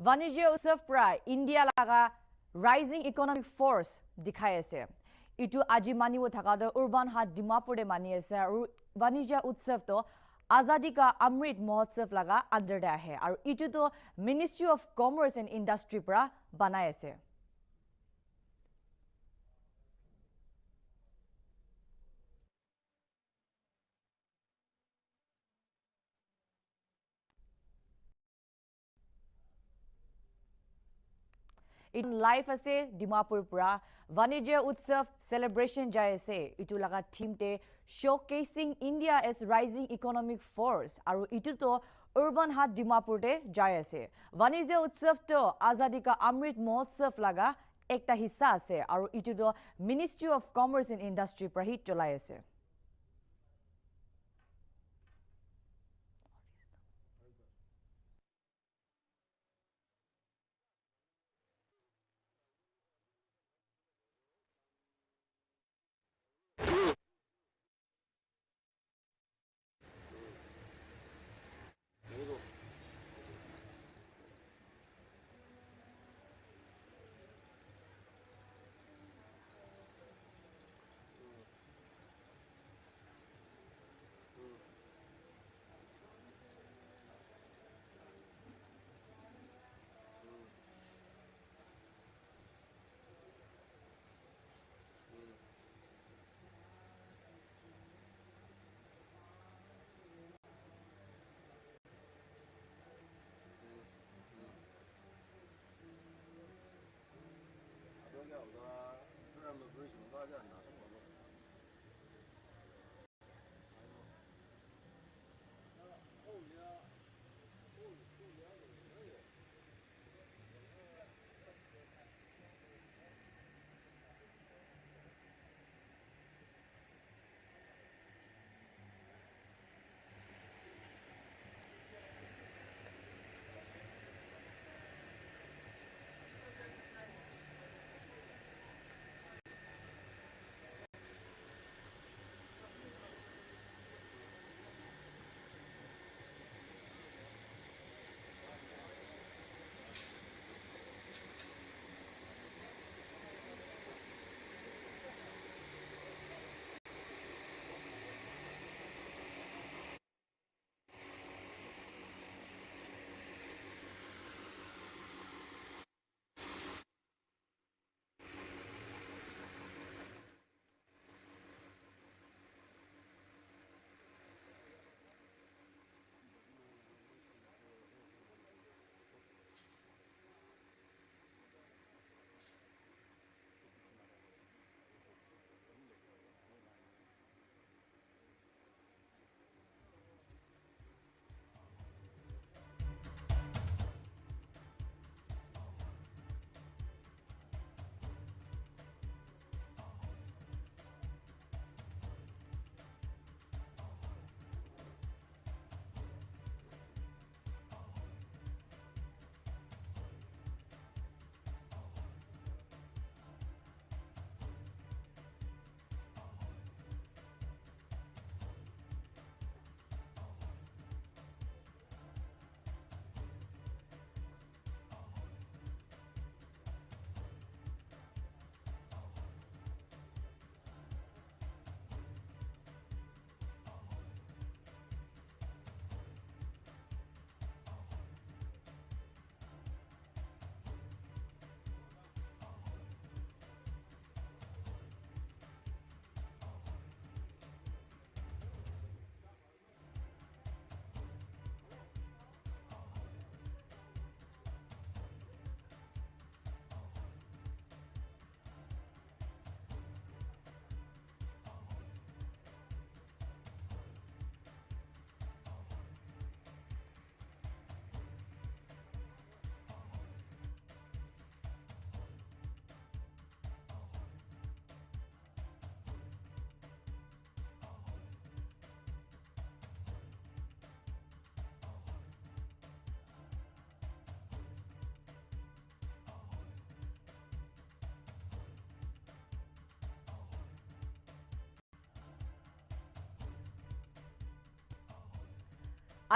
Vanijya Utsav pra India laga rising economic force dikhai ase. Itu aji manibo thaka do urban Haat Dimapur de mani ase aru Vanijya Utsav to Azadi Ka Amrit Mahotsav laga under de ahe aru itu to Ministry of Commerce and Industry pra banai ase. In life ase Dimapur pra Vanijya Utsav celebration jai ase itu laga theme te showcasing India as rising economic force aru itu to urban Haat Dimapur te jai ase. Vanijya Utsav to Azadi Ka Amrit Mahotsav laga ekta hissa ase aru itu to Ministry of Commerce and Industry pra hi cholai ase.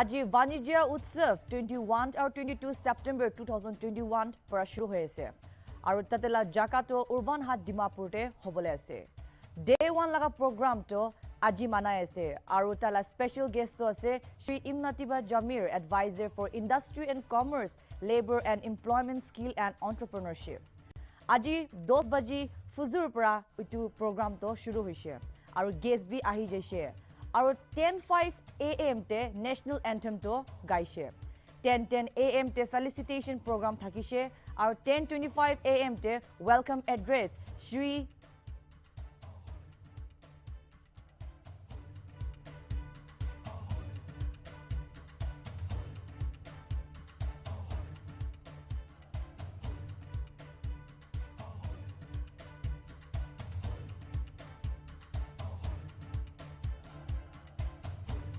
আজি Vanijya Utsav 21 আৰু 22 September 2021 পৰা শুরু হয়েছে আৰু তাতেলা জাকাতো urban Haat Dimapurte হবলে আছে DAY1 laga program to আজি manai ase aru tala special guest to ase Shri Imnatiba Jamir, advisor for industry and commerce, labor and employment skill and entrepreneurship. Aji 10 baji fuzur pra itu program to shuru hoise aru guest bi ahi jaise aru 10:05 am te national anthem to gaise 10:10 am te felicitation program thakise aru 10:25 am te welcome address Shri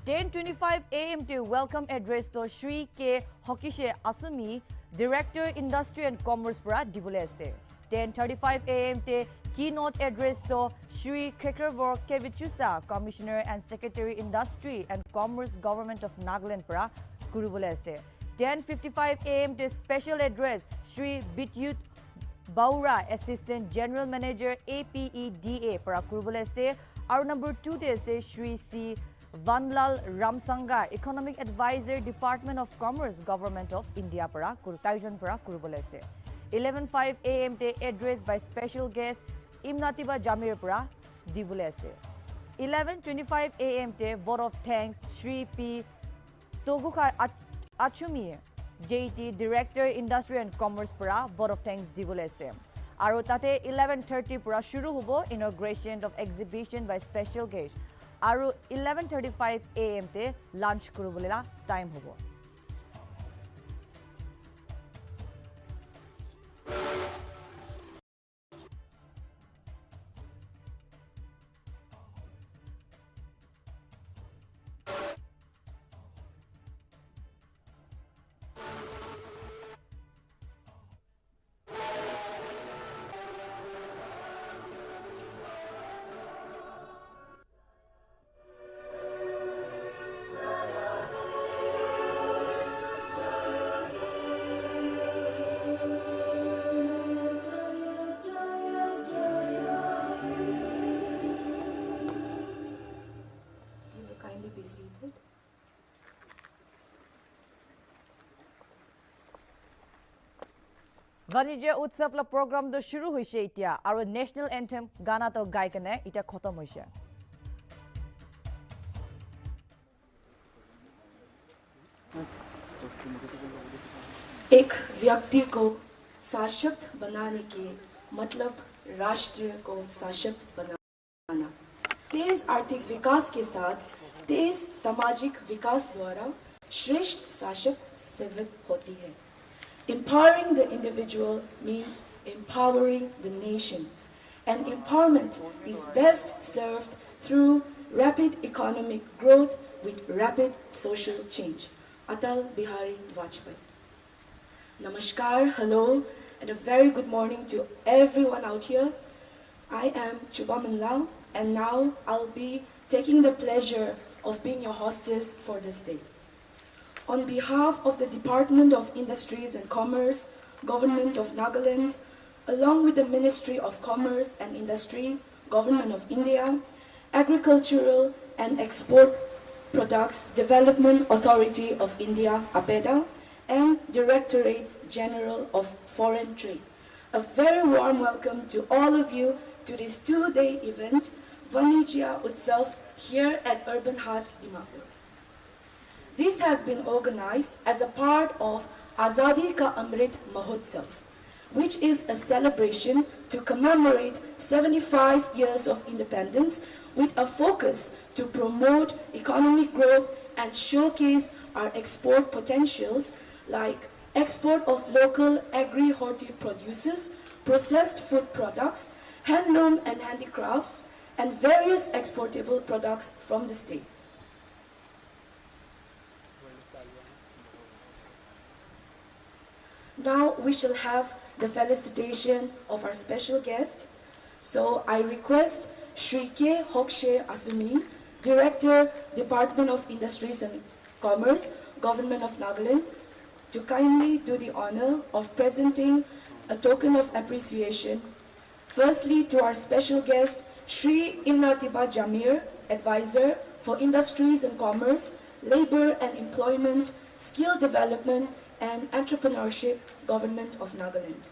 10:25 am to welcome address to Shri K. Hokishe Asumi, Director Industry and Commerce para dibule ase 10:35 am te keynote address to Shri Kekervor Kevichusa, Commissioner and Secretary Industry and Commerce Government of Nagaland para kuribule ase 10:55 am te special address Shri Bityut Baura, Assistant General Manager APEDA para kuribule ase aru number 2 te ase Shri C. Vanlal Ramsanga, Economic Advisor, Department of Commerce, Government of India para Kurtaijan para kurubole ase 11:05 am te address by special guest Imnatiba Jamir para dibule ase 11:25 am te vote of thanks Shri P. Togukha Achumi, JT Director Industry and Commerce para vote of thanks dibule ase aru tate 11:30 para shuru hobo inauguration of exhibition by special guest aru 11:35 am te lunch kurubolela time hobo Vanijya Utsav la program do shuru hoise itia aru national anthem gana to gai kane ita khotom hoise एक व्यक्ति को सशक्त बनाने के मतलब राष्ट्र को सशक्त बनाना तेज आर्थिक विकास के साथ तेज सामाजिक विकास द्वारा श्रेष्ठ सशक्त सिविक होती है Empowering the individual means empowering the nation, and empowerment is best served through rapid economic growth with rapid social change. Atal Bihari Vajpayee. Namaskar, hello, and a very good morning to everyone out here. I am Chubaman Lau, and now I'll be taking the pleasure of being your hostess for this day. On behalf of the Department of Industries and Commerce, Government of Nagaland, along with the Ministry of Commerce and Industry, Government of India, Agricultural and Export Products Development Authority of India, APEDA, and Directorate General of Foreign Trade. A very warm welcome to all of you to this two-day event, Vanijya Utsav, here at Urban Haat, Dimapur. This has been organized as a part of Azadi Ka Amrit Mahotsav, which is a celebration to commemorate 75 years of independence with a focus to promote economic growth and showcase our export potentials like export of local agri-horti produces, processed food products, handloom and handicrafts, and various exportable products from the state. Now we shall have the felicitation of our special guest. So I request Shri K. Hokishe Asumi, Director, Department of Industries and Commerce, Government of Nagaland, to kindly do the honor of presenting a token of appreciation. Firstly, to our special guest, Shri Imnatiba Jamir, Advisor for Industries and Commerce, Labor and Employment, Skill Development and Entrepreneurship, Government of Nagaland.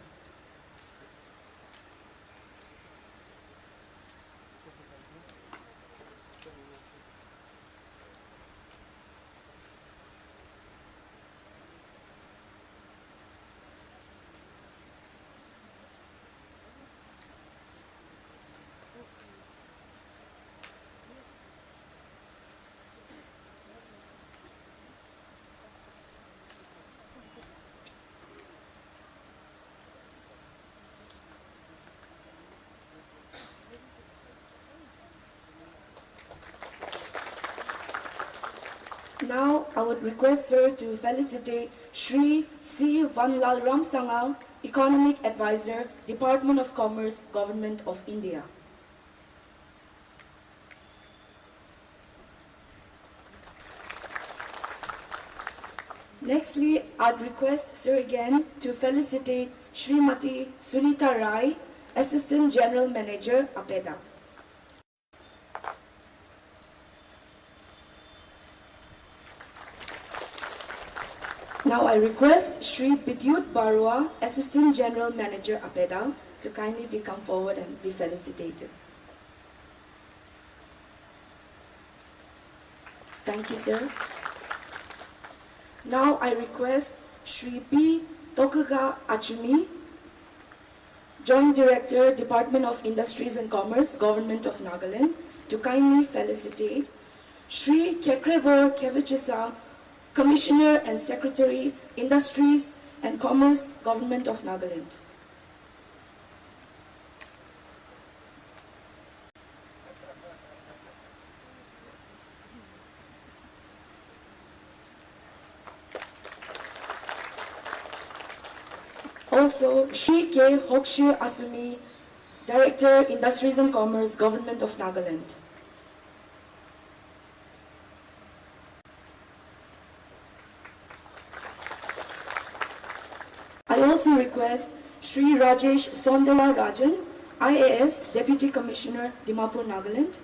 Now, I would request Sir to felicitate Shri C. Vanlal Ramsanga, Economic Advisor, Department of Commerce, Government of India. Nextly, I'd request Sir again to felicitate Srimati Sunita Rai, Assistant General Manager, APEDA. Now I request Shri Bidyut Barua, Assistant General Manager, APEDA, to kindly come forward and be felicitated. Thank you, sir. Now I request Shri P. Tokuga Achumi, Joint Director, Department of Industries and Commerce, Government of Nagaland, to kindly felicitate Shri Kekrevor Kevichisa, Commissioner and Secretary, Industries and Commerce, Government of Nagaland. Also, Shri K. Hokshe Asumi, Director, Industries and Commerce, Government of Nagaland. I also request Shri Rajesh Sondala Rajan, IAS, Deputy Commissioner, Dimapur, Nagaland.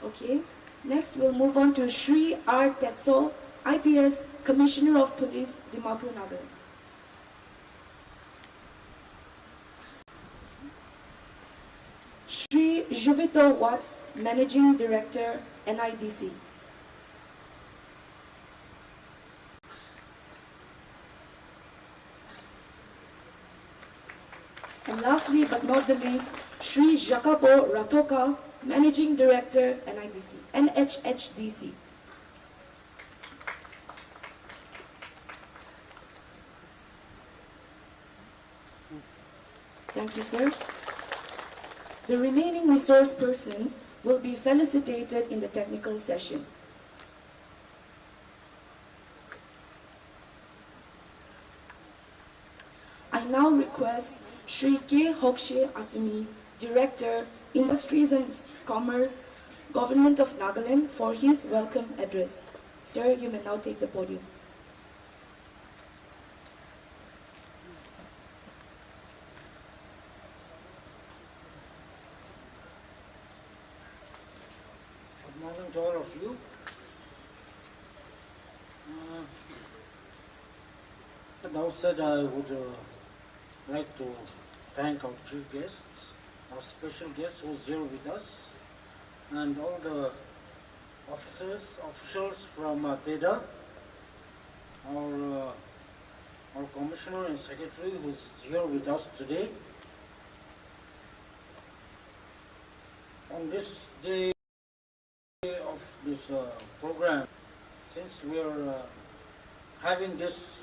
Okay, next we'll move on to Shri R. Tetso, IPS, Commissioner of Police, Dimapur, Nagaland. Shri Juvito Watts, Managing Director, NIDC. And lastly, but not the least, Shri Jacopo Ratoka, Managing Director, NIDC, NHHDC. Thank you, sir. The remaining resource persons will be felicitated in the technical session. I now request Shri K. Hokshe Asumi, Director, Industries and Commerce, Government of Nagaland, for his welcome address. Sir, you may now take the podium. Good morning to all of you. At the outset, I would like to thank our chief guests, our special guests who's here with us, and all the officials from APEDA, our commissioner and secretary who's here with us today. On this day of this program, since we are having this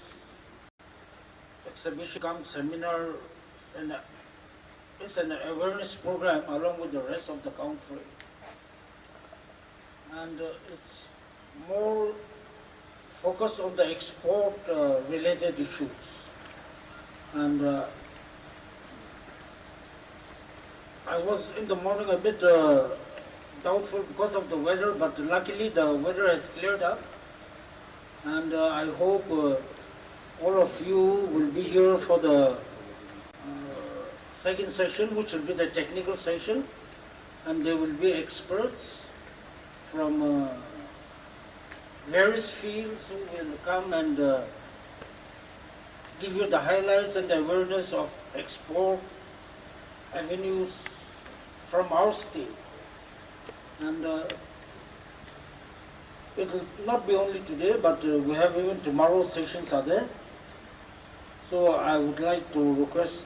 exhibition cum seminar, and it's an awareness program along with the rest of the country, and it's more focused on the export related issues. And I was in the morning a bit doubtful because of the weather, but luckily the weather has cleared up. And I hope all of you will be here for the second session, which will be the technical session. And there will be experts from various fields who will come and give you the highlights and the awareness of export avenues from our state. And it will not be only today, but we have even tomorrow's sessions are there. So I would like to request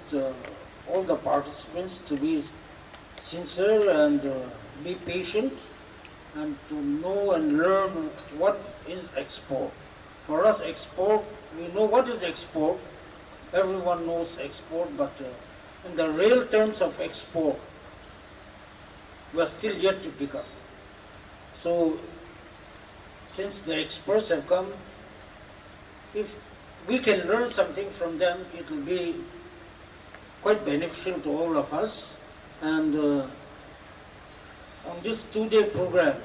all the participants to be sincere and be patient and to know and learn what is export. For us, export, we know what is export. Everyone knows export, but in the real terms of export, we are still yet to pick up. So, since the experts have come, if we can learn something from them, it will be quite beneficial to all of us. And on this two-day program,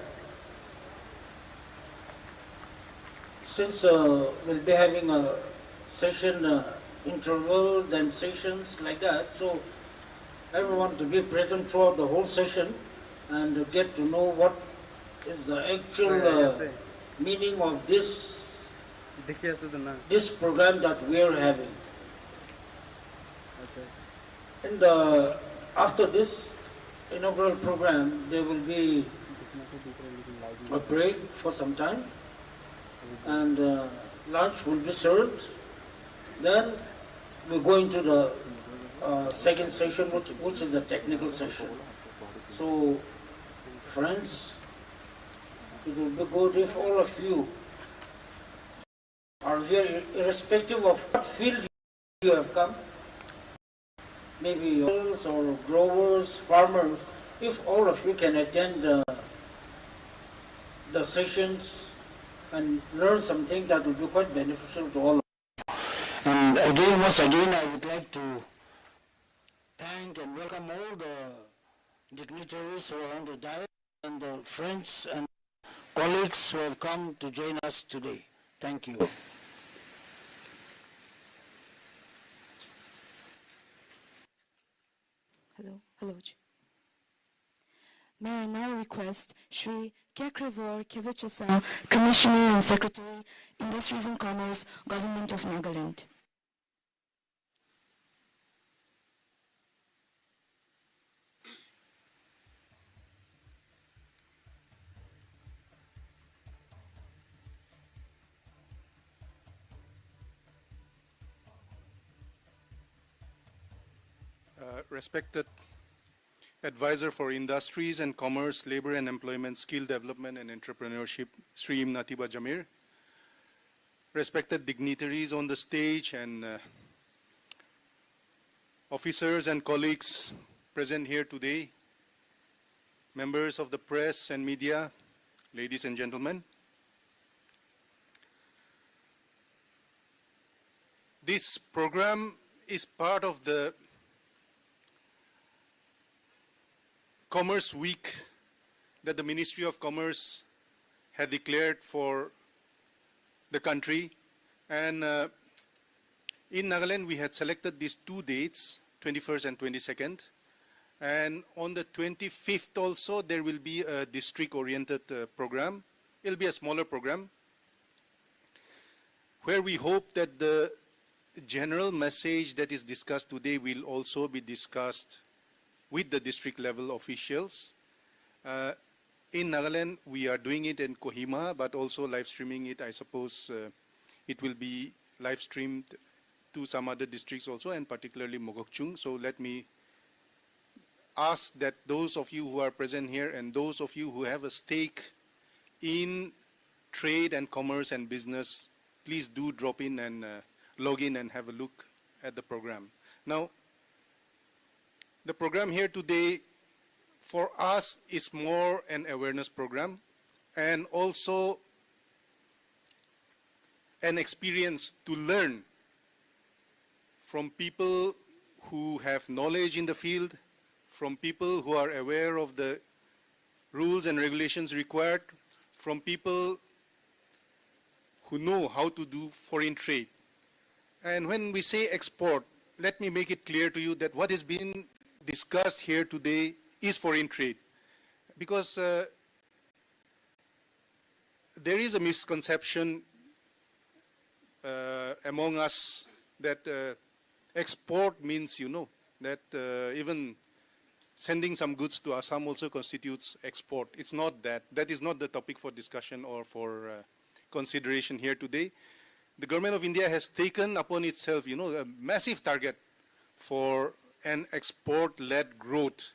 since we'll be having a session interval, then sessions like that, so everyone to be present throughout the whole session and get to know what is the actual meaning of this program that we are having. And after this inaugural program, there will be a break for some time, and lunch will be served. Then we go into the second session, which is the technical session. So, friends, it will be good if all of you are here, irrespective of what field you have come, maybe yours or growers, farmers, if all of you can attend the sessions and learn something, that will be quite beneficial to all of you. And again, once again, I would like to thank and welcome all the dignitaries who are on the diet and the friends and colleagues who have come to join us today. Thank you. Hello. May I now request Shri Kekrivor Kevichasa, Commissioner and Secretary, Industries and Commerce, Government of Nagaland. Respected Advisor for Industries and Commerce, Labor and Employment, Skill Development and Entrepreneurship, Sri Imnatiba Jamir. Respected dignitaries on the stage and officers and colleagues present here today, members of the press and media, ladies and gentlemen. This program is part of the Commerce Week that the Ministry of Commerce had declared for the country. And in Nagaland, we had selected these two dates, 21st and 22nd. And on the 25th also, there will be a district-oriented program. It will be a smaller program where we hope that the general message that is discussed today will also be discussed with the district level officials. In Nagaland, we are doing it in Kohima, but also live streaming it. I suppose it will be live streamed to some other districts also, and particularly Mogokchung. So let me ask that those of you who are present here and those of you who have a stake in trade and commerce and business, please do drop in and log in and have a look at the program. Now, the program here today for us is more an awareness program and also an experience to learn from people who have knowledge in the field, from people who are aware of the rules and regulations required from people who know how to do foreign trade. And when we say export, let me make it clear to you that what is being discussed here today is foreign trade. Because there is a misconception among us that export means, you know, that even sending some goods to Assam also constitutes export. It's not that. That is not the topic for discussion or for consideration here today. The government of India has taken upon itself, you know, a massive target for an export-led growth.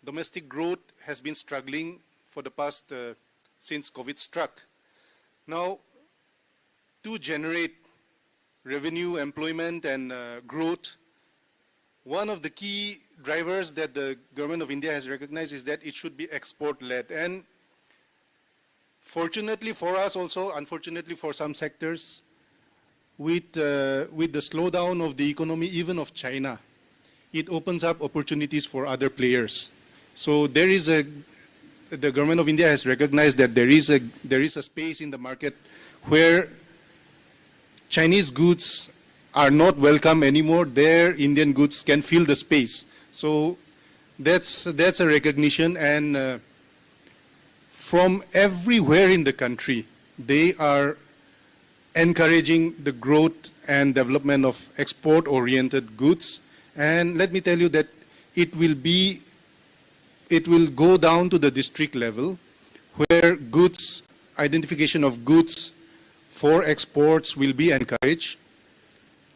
Domestic growth has been struggling for the past, since COVID struck. Now, to generate revenue, employment, and growth, one of the key drivers that the government of India has recognized is that it should be export-led. And fortunately for us also, unfortunately for some sectors, with the slowdown of the economy, even of China, it opens up opportunities for other players. So there is the government of India has recognized that there is a space in the market where Chinese goods are not welcome anymore. There, Indian goods can fill the space. So that's a recognition, and from everywhere in the country, they are encouraging the growth and development of export-oriented goods. And let me tell you that it will go down to the district level, where goods, identification of goods for exports will be encouraged.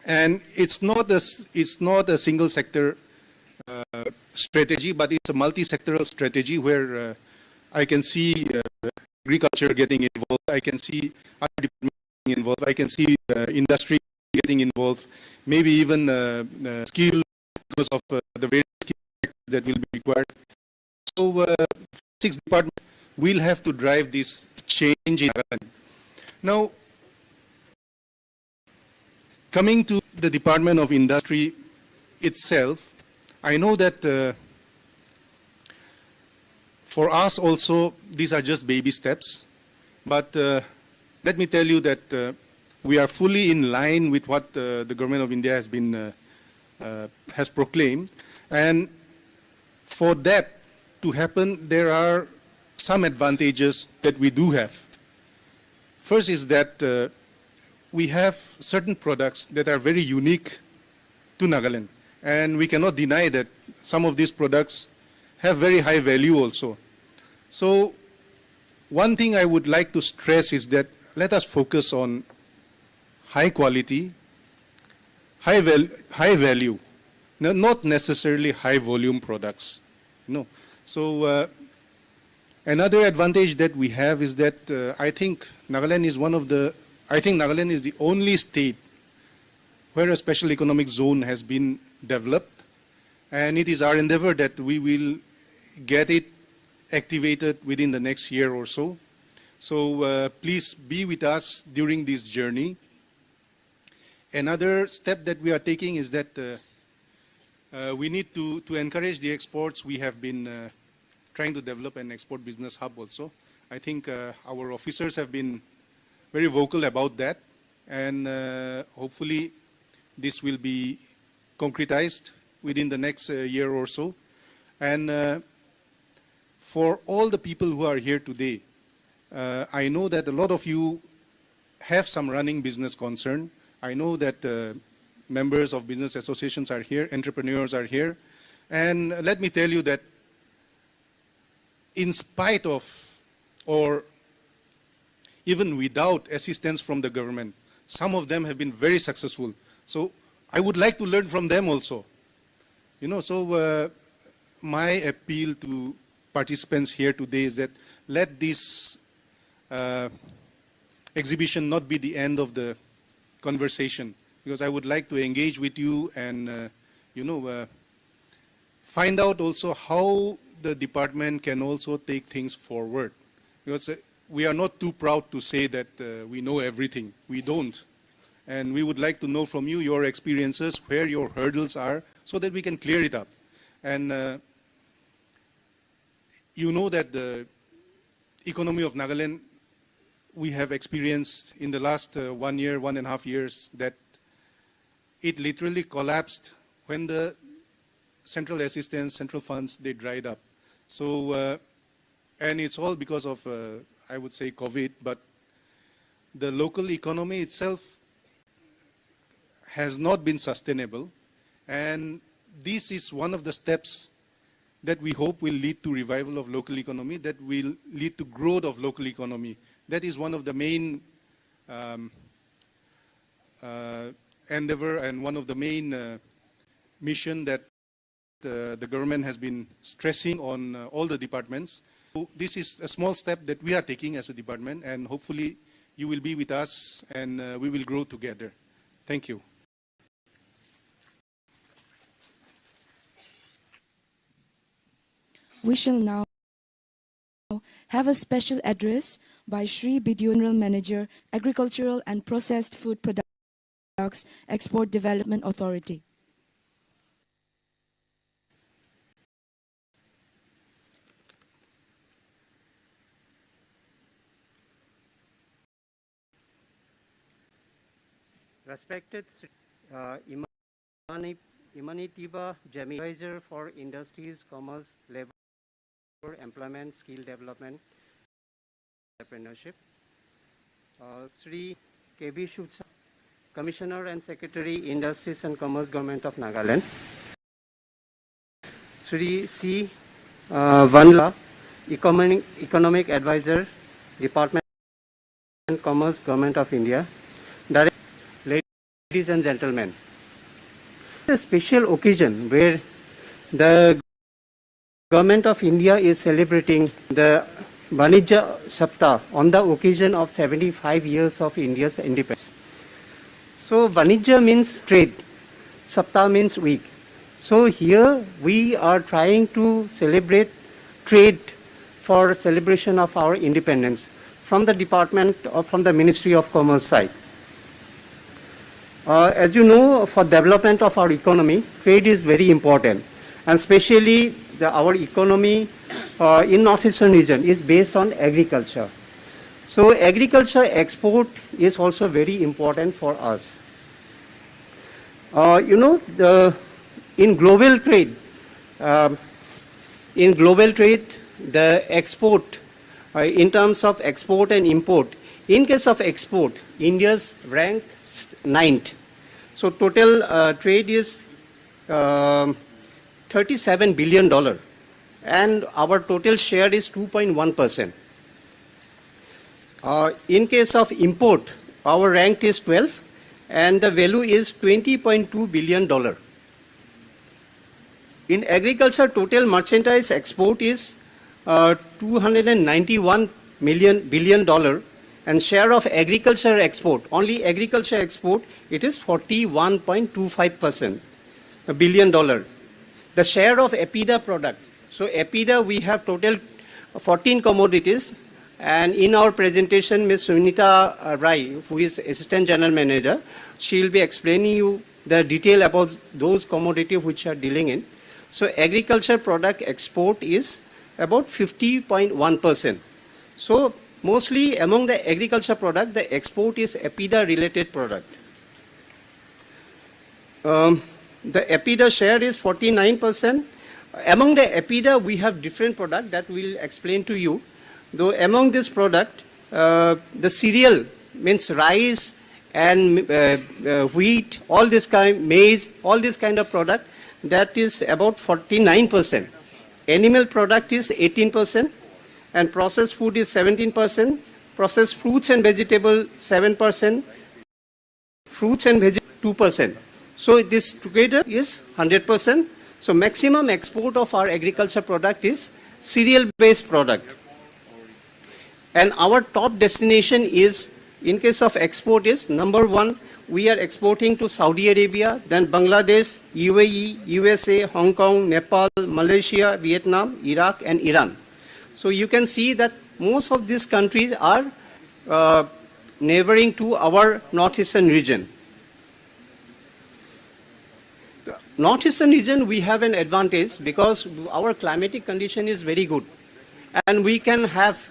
And it's not a single sector strategy, but it's a multi-sectoral strategy where I can see agriculture getting involved, I can see other departments getting involved, I can see industry getting involved, maybe even skill because of the various skills that will be required. So 6 departments will have to drive this change in Nagaland. Now, coming to the Department of Industry itself, I know that for us also, these are just baby steps. But let me tell you that we are fully in line with what the government of India has proclaimed. And for that to happen, there are some advantages that we do have. First is that we have certain products that are very unique to Nagaland. And we cannot deny that some of these products have very high value also. So one thing I would like to stress is that let us focus on high quality, high value, not necessarily high volume products. No. So another advantage that we have is that I think Nagaland is Nagaland is the only state where a special economic zone has been developed, and it is our endeavor that we will get it activated within the next year or so. So please be with us during this journey. Another step that we are taking is that we need to encourage the exports. We have been trying to develop an export business hub also. I think our officers have been very vocal about that, and hopefully this will be concretized within the next year or so. And for all the people who are here today, I know that a lot of you have some running business concern. I know that members of business associations are here, entrepreneurs are here. And let me tell you that in spite of, or even without assistance from the government, some of them have been very successful. So I would like to learn from them also. You know, so my appeal to participants here today is that let this exhibition not be the end of the conversation, because I would like to engage with you and, find out also how the department can also take things forward. Because we are not too proud to say that we know everything. We don't. And we would like to know from you your experiences, where your hurdles are, so that we can clear it up. And you know that the economy of Nagaland, we have experienced in the last 1 year, 1.5 years, that it literally collapsed when the central assistance, central funds, they dried up. So, and it's all because of, I would say, COVID, but the local economy itself has not been sustainable. And this is one of the steps that we hope will lead to revival of local economy, that will lead to growth of local economy. That is one of the main endeavor and one of the main mission that the government has been stressing on all the departments. So this is a small step that we are taking as a department, and hopefully you will be with us and we will grow together. Thank you. We shall now have a special address by Shri BDO General Manager, Agricultural and Processed Food Products Export Development Authority. Respected Imanitiba Jami, Advisor for Industries, Commerce, Labor, Employment, Skill Development, Entrepreneurship. Sri K.B. Utsav, Commissioner and Secretary, Industries and Commerce, Government of Nagaland. Sri C. Vanijya, Economic Advisor, Department of Commerce, Government of India. Directorate, ladies and gentlemen. A special occasion where the Government of India is celebrating the Vanijya Saptah on the occasion of 75 years of India's independence. So Vanijya means trade, Saptah means week. So here we are trying to celebrate trade for celebration of our independence from the department or from the Ministry of Commerce side. As you know, for development of our economy, trade is very important, and especially our economy in northeastern region is based on agriculture. So agriculture export is also very important for us. You know, in global trade, the export, in terms of export and import, in case of export, India's rank 9th. So total trade is $37 billion, and our total share is 2.1%. In case of import, our rank is 12, and the value is $20.2 billion. In agriculture, total merchandise export is $291 billion, and share of agriculture export, only agriculture export, it is 41.25% billion dollar. The share of APEDA product, so APEDA we have total 14 commodities, and in our presentation Ms. Sunita Rai, who is Assistant General Manager, she will be explaining you the detail about those commodities which are dealing in. So agriculture product export is about 50.1%. So mostly among the agriculture product, the export is APEDA related product. The APEDA share is 49%. Among the APEDA, we have different product that we'll explain to you. Though among this product, the cereal means rice and wheat, all this kind, maize, all this kind of product, that is about 49%. Animal product is 18%, and processed food is 17%, processed fruits and vegetables 7%, fruits and vegetables 2%. So this together is 100%. So maximum export of our agriculture product is cereal-based product. And our top destination is, in case of export, is number 1, we are exporting to Saudi Arabia, then Bangladesh, UAE, USA, Hong Kong, Nepal, Malaysia, Vietnam, Iraq, and Iran. So you can see that most of these countries are neighboring to our northeastern region. Northeastern region, we have an advantage because our climatic condition is very good. and we can have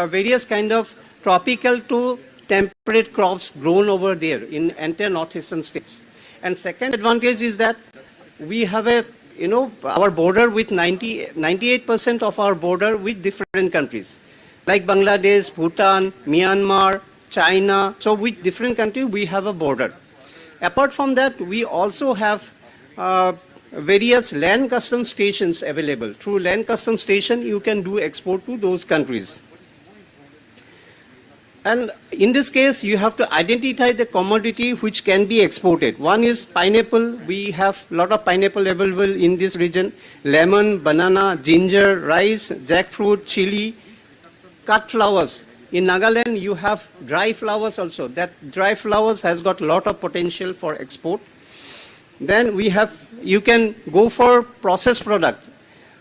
various kind of tropical to temperate crops grown over there in entire northeastern states. And second advantage is that we have a, our border with 98% of our border with different countries, like Bangladesh, Bhutan, Myanmar, China. So with different countries, we have a border. Apart from that, we also have various land custom stations available. Through land custom station, you can do export to those countries. And in this case, you have to identify the commodity which can be exported. One is pineapple. We have a lot of pineapple available in this region. Lemon, banana, ginger, rice, jackfruit, chili, cut flowers. In Nagaland, you have dry flowers also. That dry flowers has got a lot of potential for export. Then we have, you can go for processed product.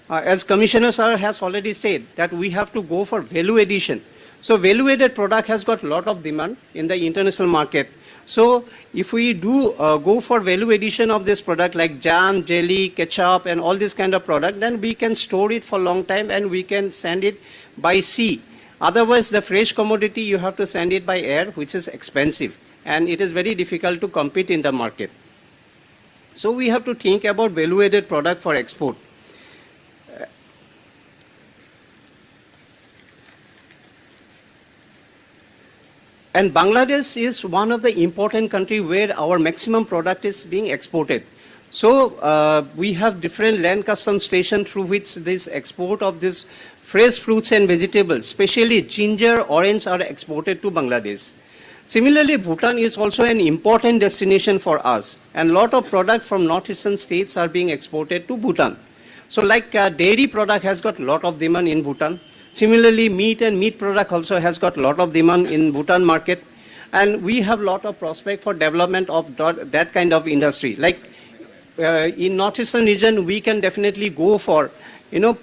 As Commissioner Sir has already said, that we have to go for value addition. So value-added product has got a lot of demand in the international market. So if we do go for value addition of this product like jam, jelly, ketchup and all this kind of product, then we can store it for a long time and we can send it by sea. Otherwise, the fresh commodity you have to send it by air, which is expensive and it is very difficult to compete in the market. So we have to think about value-added product for export. And Bangladesh is one of the important countries where our maximum product is being exported. So we have different land custom stations through which this export of this fresh fruits and vegetables, especially ginger, orange, are exported to Bangladesh. Similarly, Bhutan is also an important destination for us, and a lot of products from northeastern states are being exported to Bhutan. So like dairy product has got a lot of demand in Bhutan. Similarly, meat and meat product also has got a lot of demand in Bhutan market. And we have a lot of prospect for development of that kind of industry. Like in northeastern region, we can definitely go for,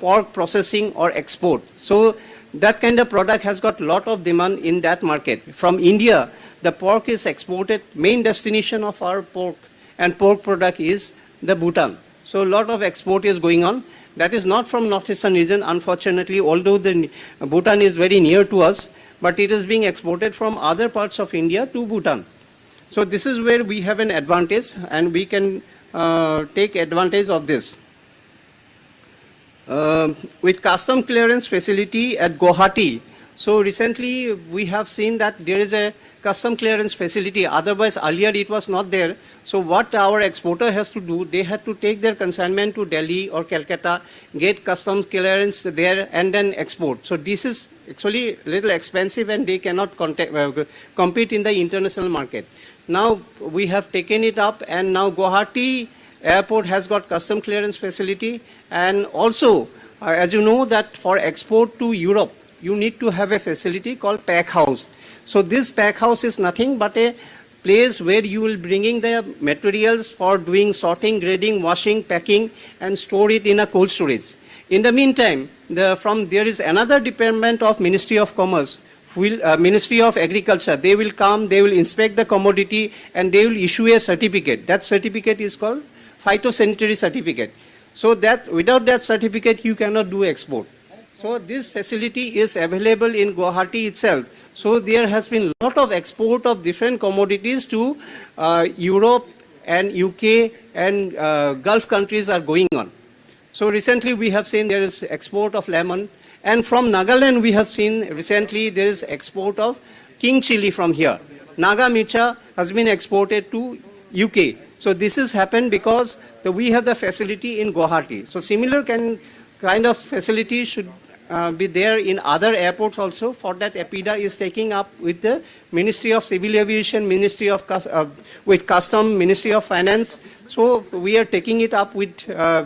pork processing or export. So that kind of product has got a lot of demand in that market. From India, the pork is exported, main destination of our pork and pork product is the Bhutan. So a lot of export is going on. That is not from northeastern region, unfortunately, although the Bhutan is very near to us, but it is being exported from other parts of India to Bhutan. So this is where we have an advantage and we can take advantage of this. With custom clearance facility at Guwahati, so recently we have seen that there is a custom clearance facility, otherwise earlier it was not there. So what our exporter has to do, they had to take their consignment to Delhi or Calcutta, get customs clearance there and then export. So this is actually a little expensive and they cannot compete in the international market. Now we have taken it up and now Guwahati airport has got custom clearance facility, and also as you know that for export to Europe, you need to have a facility called pack house. So this pack house is nothing but a place where you will bringing the materials for doing sorting, grading, washing, packing and store it in a cold storage. In the meantime, there is another department of Ministry of Commerce, Ministry of Agriculture. They will come, they will inspect the commodity and they will issue a certificate. That certificate is called phytosanitary certificate. So that without that certificate you cannot do export. So this facility is available in Guwahati itself. So there has been a lot of export of different commodities to Europe and UK and Gulf countries are going on. So recently we have seen there is export of lemon, and from Nagaland we have seen recently there is export of king chili from here. Naga mircha has been exported to UK. So this has happened because we have the facility in Guwahati. So similar kind of facility should be there in other airports also. For that, APEDA is taking up with the Ministry of Civil Aviation, Ministry of with Custom, Ministry of Finance. So we are taking it up with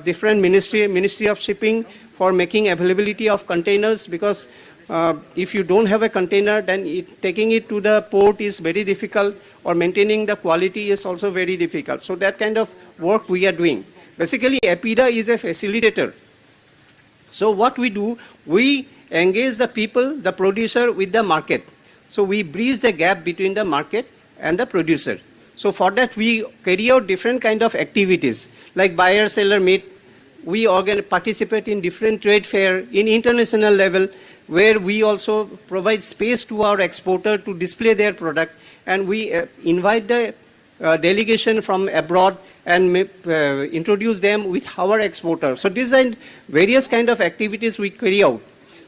different Ministry of Shipping for making availability of containers, because if you don't have a container, then taking it to the port is very difficult, or maintaining the quality is also very difficult. So that kind of work we are doing. Basically, APEDA is a facilitator. So what we do, we engage the people, the producer with the market. So we bridge the gap between the market and the producer. So for that we carry out different kind of activities like buyer-seller meet, we participate in different trade fair in international level, where we also provide space to our exporter to display their product, and we invite the delegation from abroad and introduce them with our exporter. So these are various kind of activities we carry out.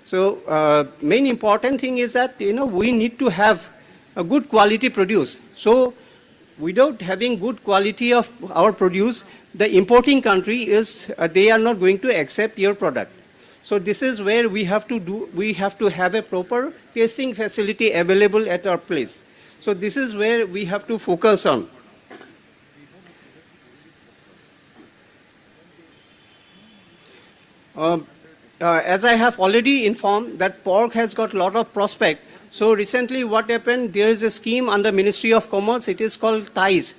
So main important thing is that, we need to have a good quality produce. So without having good quality of our produce, the importing country is, they are not going to accept your product. So this is where we have to have a proper tasting facility available at our place. So this is where we have to focus on. As I have already informed that pork has got a lot of prospect. So recently what happened, there is a scheme under Ministry of Commerce, it is called TIES.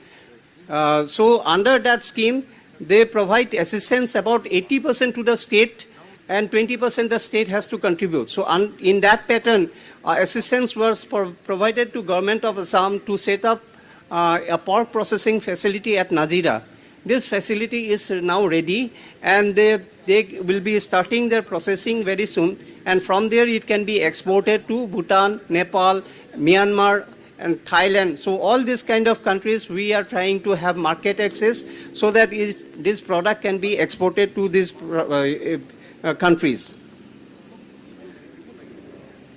So under that scheme, they provide assistance about 80% to the state and 20% the state has to contribute. So in that pattern, assistance was provided to government of Assam to set up a pork processing facility at Nazira. This facility is now ready and they will be starting their processing very soon, and from there it can be exported to Bhutan, Nepal, Myanmar and Thailand. So all these kind of countries we are trying to have market access so that this product can be exported to these countries.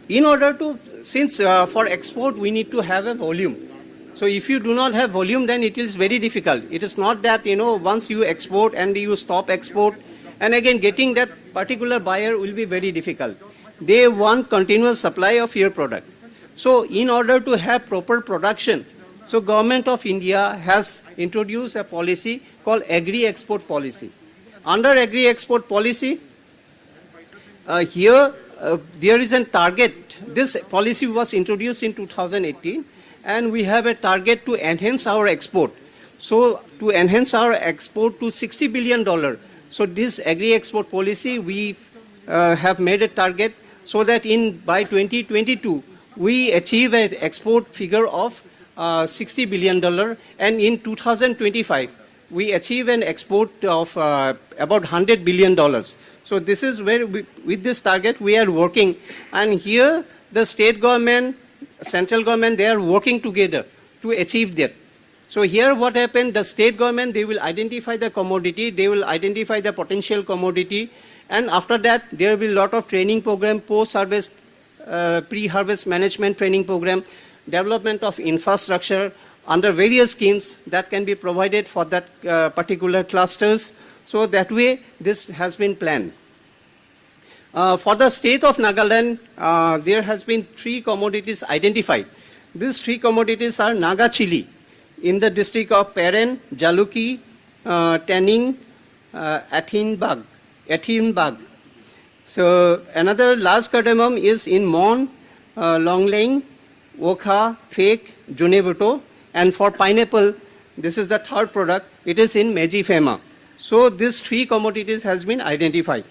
In order to, since for export we need to have a volume. So if you do not have volume, then it is very difficult. It is not that, once you export and you stop export, and again getting that particular buyer will be very difficult. They want continuous supply of your product. So in order to have proper production, so Government of India has introduced a policy called Agri export policy. Under Agri export policy, here there is a target. This policy was introduced in 2018. And we have a target to enhance our export. So to enhance our export to $60 billion. So this agri-export policy, we have made a target so that by 2022, we achieve an export figure of $60 billion. And in 2025, we achieve an export of about $100 billion. So this is where, with this target, we are working. And here, the state government, central government, they are working together to achieve that. So here what happened, the state government, they will identify the commodity, they will identify the potential commodity, and after that there will be a lot of training program, post-harvest, pre-harvest management training program, development of infrastructure under various schemes that can be provided for that particular clusters. So that way this has been planned. For the state of Nagaland, there has been 3 commodities identified. These 3 commodities are Naga chili in the district of Peren, Jaluki, Tanning, Athinbag. So another large cardamom is in Mon, Longlang, Wokha, Fake, Junebuto, and for pineapple, this is the 3rd product, it is in Mejifema. So these 3 commodities has been identified.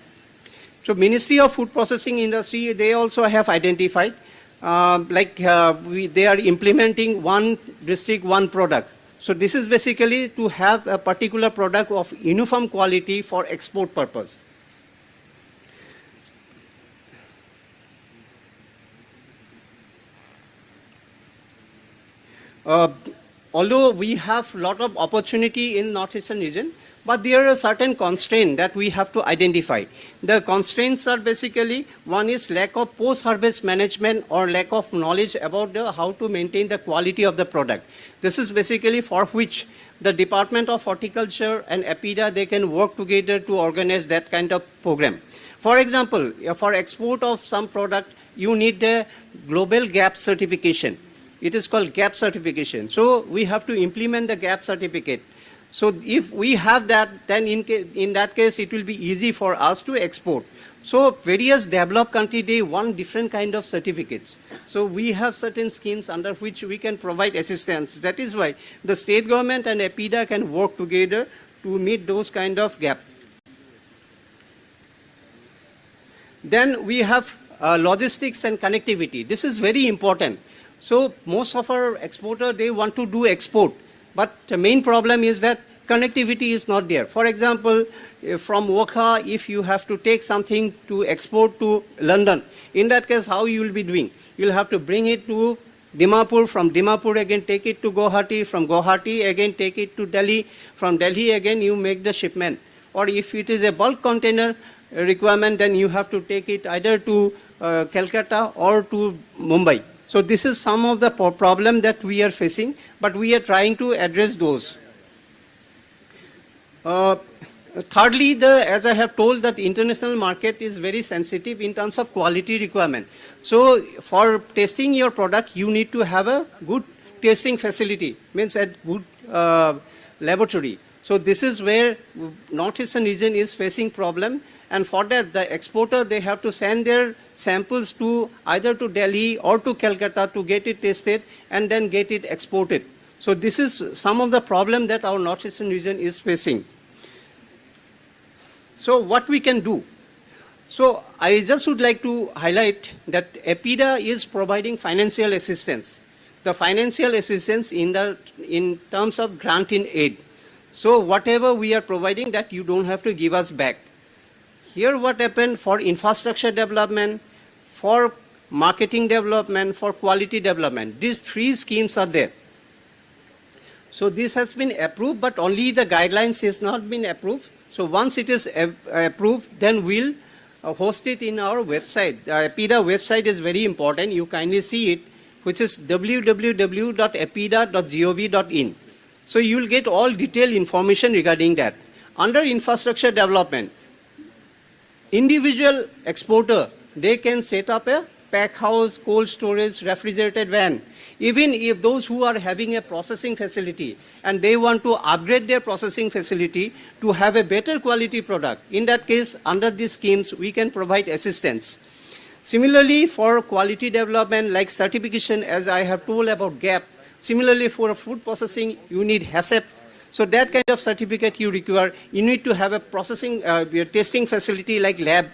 So Ministry of Food Processing Industry, they also have identified, they are implementing one district, one product. So this is basically to have a particular product of uniform quality for export purpose. Although we have a lot of opportunity in Northeastern region, but there are certain constraints that we have to identify. The constraints are basically, one is lack of post-harvest management or lack of knowledge about how to maintain the quality of the product. This is basically for which the Department of Horticulture and APEDA, they can work together to organize that kind of program. For example, for export of some product, you need a global GAP certification. It is called GAP certification. So we have to implement the GAP certificate. So if we have that, then in that case, it will be easy for us to export. So various developed countries, they want different kind of certificates. So we have certain schemes under which we can provide assistance. That is why the state government and APEDA can work together to meet those kind of gaps. Then we have logistics and connectivity. This is very important. So most of our exporters, they want to do export. But the main problem is that connectivity is not there. For example, from Wokha, if you have to take something to export to London, in that case, how you will be doing? You'll have to bring it to Dimapur, from Dimapur again take it to Guwahati, from Guwahati again take it to Delhi, from Delhi again you make the shipment. Or if it is a bulk container requirement, then you have to take it either to Calcutta or to Mumbai. So this is some of the problem that we are facing, but we are trying to address those. Thirdly, as I have told, that international market is very sensitive in terms of quality requirement. So for testing your product, you need to have a good testing facility, means a good laboratory. So this is where Northeastern region is facing problem. And for that, the exporter, they have to send their samples to either to Delhi or to Calcutta to get it tested and then get it exported. So this is some of the problem that our Northeastern region is facing. So what we can do? So I just would like to highlight that APEDA is providing financial assistance. The financial assistance in terms of grant in aid. So whatever we are providing, that you don't have to give us back. Here what happened for infrastructure development, for marketing development, for quality development. These three schemes are there. So this has been approved, but only the guidelines has not been approved. So once it is approved, then we'll host it in our website. The APEDA website is very important. You kindly see it, which is www.apeda.gov.in. So you will get all detailed information regarding that. Under infrastructure development, individual exporter, they can set up a pack house, cold storage, refrigerated van. Even if those who are having a processing facility and they want to upgrade their processing facility to have a better quality product, in that case, under these schemes, we can provide assistance. Similarly, for quality development, like certification, as I have told about GAP, similarly for food processing, you need Sept. So that kind of certificate you require. You need to have a processing, testing facility like lab,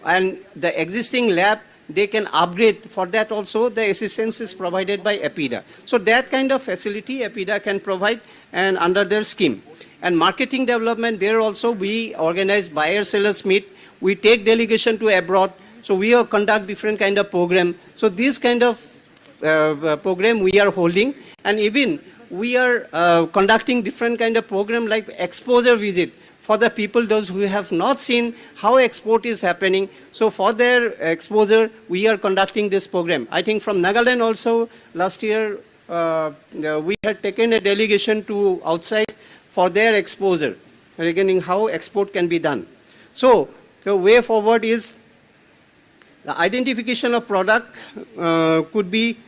and the existing lab, they can upgrade. For that also, the assistance is provided by APEDA. So that kind of facility APEDA can provide, and under their scheme. And marketing development, there also we organize buyer-sellers meet. We take delegation to abroad. So we conduct different kind of program. So this kind of program we are holding, and even we are conducting different kind of program like exposure visit for the people, those who have not seen how export is happening. So for their exposure, we are conducting this program. I think from Nagaland also, last year, we had taken a delegation to outside for their exposure, regarding how export can be done. So the way forward is the identification of product could be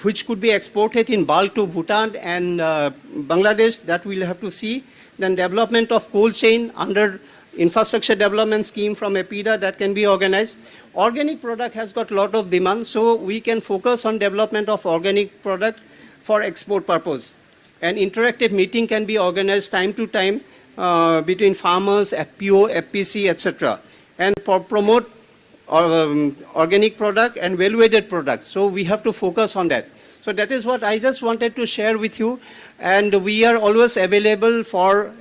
which could be exported in bulk to Bhutan and Bangladesh, that we'll have to see. Then development of cold chain under infrastructure development scheme from APEDA, that can be organized. Organic product has got a lot of demand, so we can focus on development of organic product for export purpose. An interactive meeting can be organized time to time between farmers, FPO, FPC, etc. And promote organic product and value-added products. So we have to focus on that. So that is what I just wanted to share with you. And we are always available for,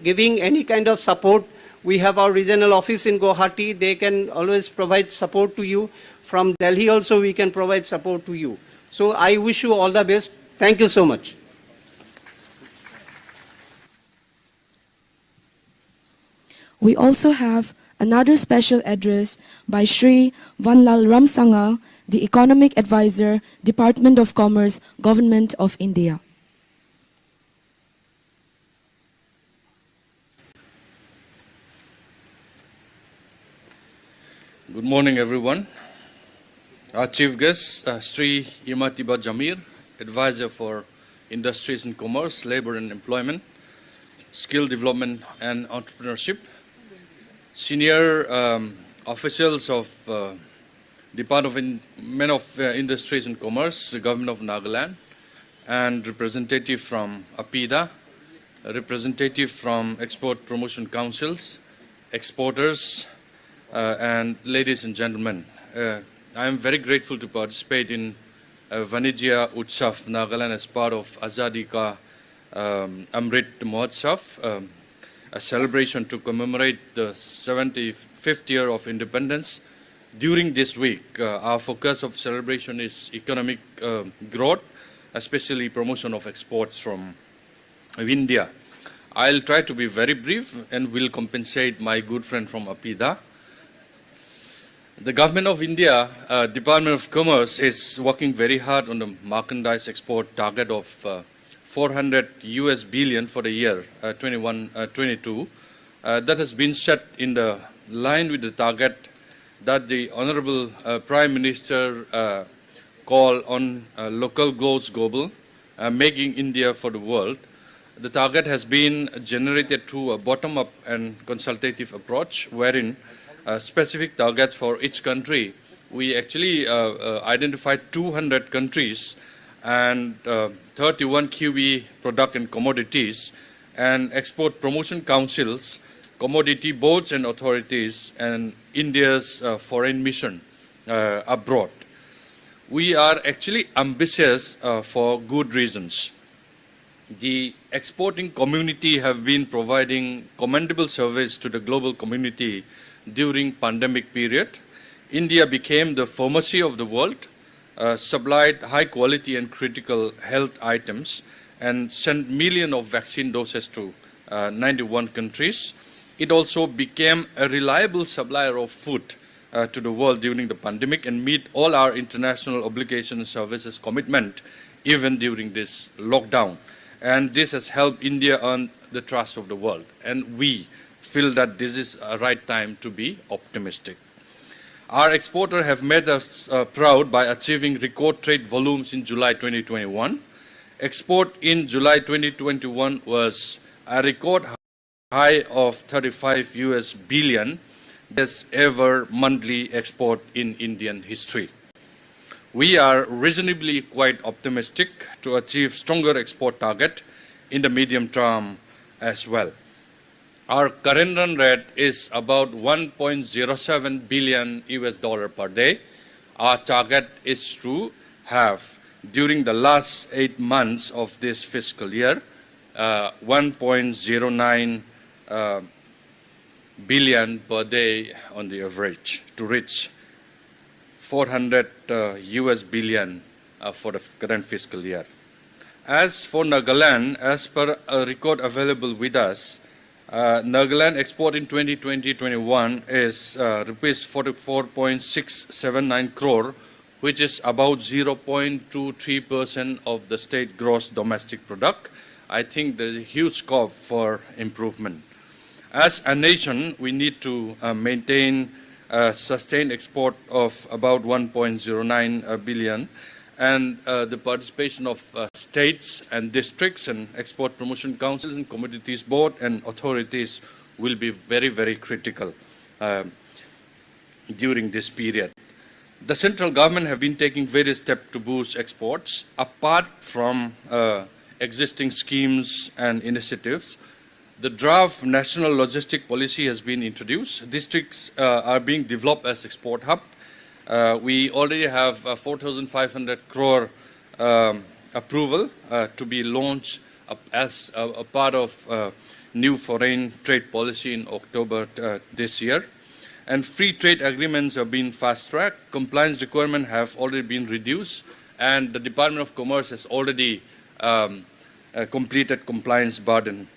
giving any kind of support. We have our regional office in Guwahati. They can always provide support to you. From Delhi also, we can provide support to you. So I wish you all the best. Thank you so much. We also have another special address by Shri Vanlal Ramsanga, the Economic Advisor, Department of Commerce, Government of India. Good morning, everyone. Our chief guest, Sri Irmatiba Jamir, Advisor for Industries and Commerce, Labor and Employment, Skill Development and Entrepreneurship, senior officials of Department of Industries and Commerce, the Government of Nagaland, and representative from APEDA, a representative from Export Promotion Councils, exporters, and ladies and gentlemen. I am very grateful to participate in Vanijya Utsav, Nagaland, as part of Azadi Ka Amrit Mahotsav, a celebration to commemorate the 75th year of independence. During this week, our focus of celebration is economic growth, especially promotion of exports from India. I'll try to be very brief and will compensate my good friend from APEDA. The Government of India, Department of Commerce, is working very hard on the merchandise export target of 400 US billion for the year 21-22. That has been set in the line with the target that the Honorable Prime Minister called on local goes global, making India for the world. The target has been generated through a bottom-up and consultative approach, wherein specific targets for each country. We actually identified 200 countries and 31 QE product and commodities, and export promotion councils, commodity boards and authorities, and India's foreign mission abroad. We are actually ambitious for good reasons. The exporting community have been providing commendable service to the global community during pandemic period. India became the pharmacy of the world, supplied high quality and critical health items, and sent millions of vaccine doses to 91 countries. It also became a reliable supplier of food to the world during the pandemic and meet all our international obligations, services, commitment, even during this lockdown. And this has helped India earn the trust of the world. And we feel that this is a right time to be optimistic. Our exporters have made us proud by achieving record trade volumes in July 2021. Export in July 2021 was a record high of 35 US billion, best ever monthly export in Indian history. We are reasonably quite optimistic to achieve stronger export target in the medium term as well. Our current run rate is about 1.07 billion US dollar per day. Our target is to have, during the last 8 months of this fiscal year, 1.09 billion per day on the average, to reach 400 US billion for the current fiscal year. As for Nagaland, as per a record available with us, Nagaland export in 2020-21 is rupees 44.679 crore, which is about 0.23% of the state gross domestic product. I think there is a huge scope for improvement. As a nation, we need to maintain sustained export of about 1.09 billion, and the participation of states and districts and export promotion councils and commodities board and authorities will be very, very critical during this period. The central government have been taking various steps to boost exports. Apart from existing schemes and initiatives, the draft national logistic policy has been introduced. Districts are being developed as export hub. We already have 4,500 crore approval to be launched as a part of new foreign trade policy in October this year. And free trade agreements have been fast-tracked. Compliance requirements have already been reduced, and the Department of Commerce has already completed compliance burden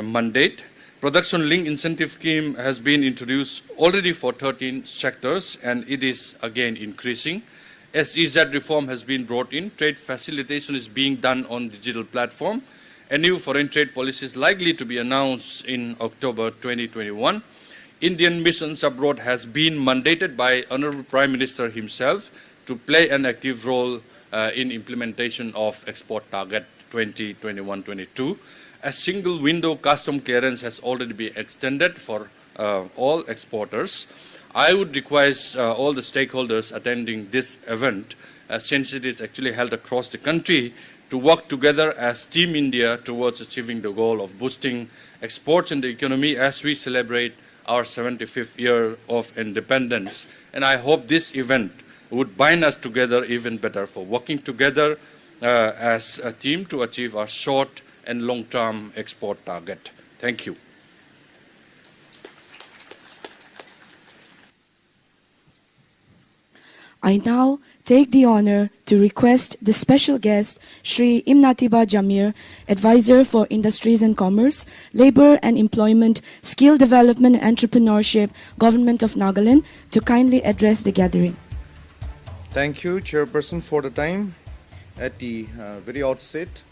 mandate. Production link incentive scheme has been introduced already for 13 sectors, and it is again increasing. SEZ reform has been brought in. Trade facilitation is being done on digital platform. A new foreign trade policy is likely to be announced in October 2021. Indian missions abroad has been mandated by Honorable Prime Minister himself to play an active role in implementation of export target 2021-22. A single window custom clearance has already been extended for all exporters. I would request all the stakeholders attending this event, since it is actually held across the country, to work together as Team India towards achieving the goal of boosting exports in the economy as we celebrate our 75th year of independence. And I hope this event would bind us together even better for working together as a team to achieve our short and long-term export target. Thank you. I now take the honor to request the special guest, Shri Imnatiba Jamir, Advisor for Industries and Commerce, Labor and Employment, Skill Development and Entrepreneurship, Government of Nagaland, to kindly address the gathering. Thank you, Chairperson, for the time. At the very outset,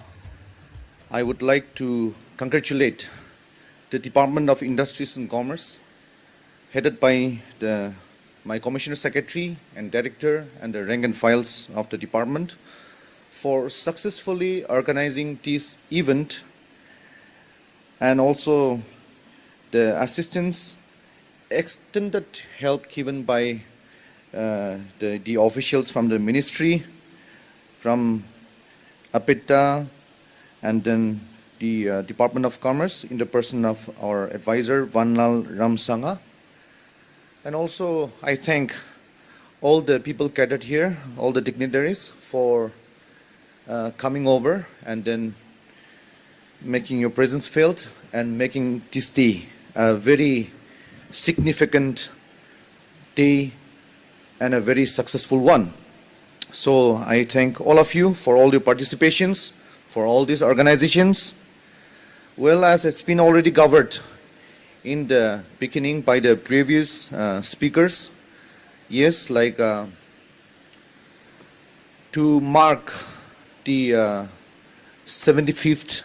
I would like to congratulate the Department of Industries and Commerce, headed by my Commissioner Secretary and Director and the rank and files of the department, for successfully organizing this event, and also the assistance, extended help given by the officials from the ministry, from APEDA, and then the Department of Commerce in the person of our advisor, Vanlal Ramsanga. And also, I thank all the people gathered here, all the dignitaries, for coming over and then making your presence felt and making this day a very significant day and a very successful one. So I thank all of you for all your participations, for all these organizations. Well, as it's been already covered in the beginning by the previous speakers, yes, like to mark the 75th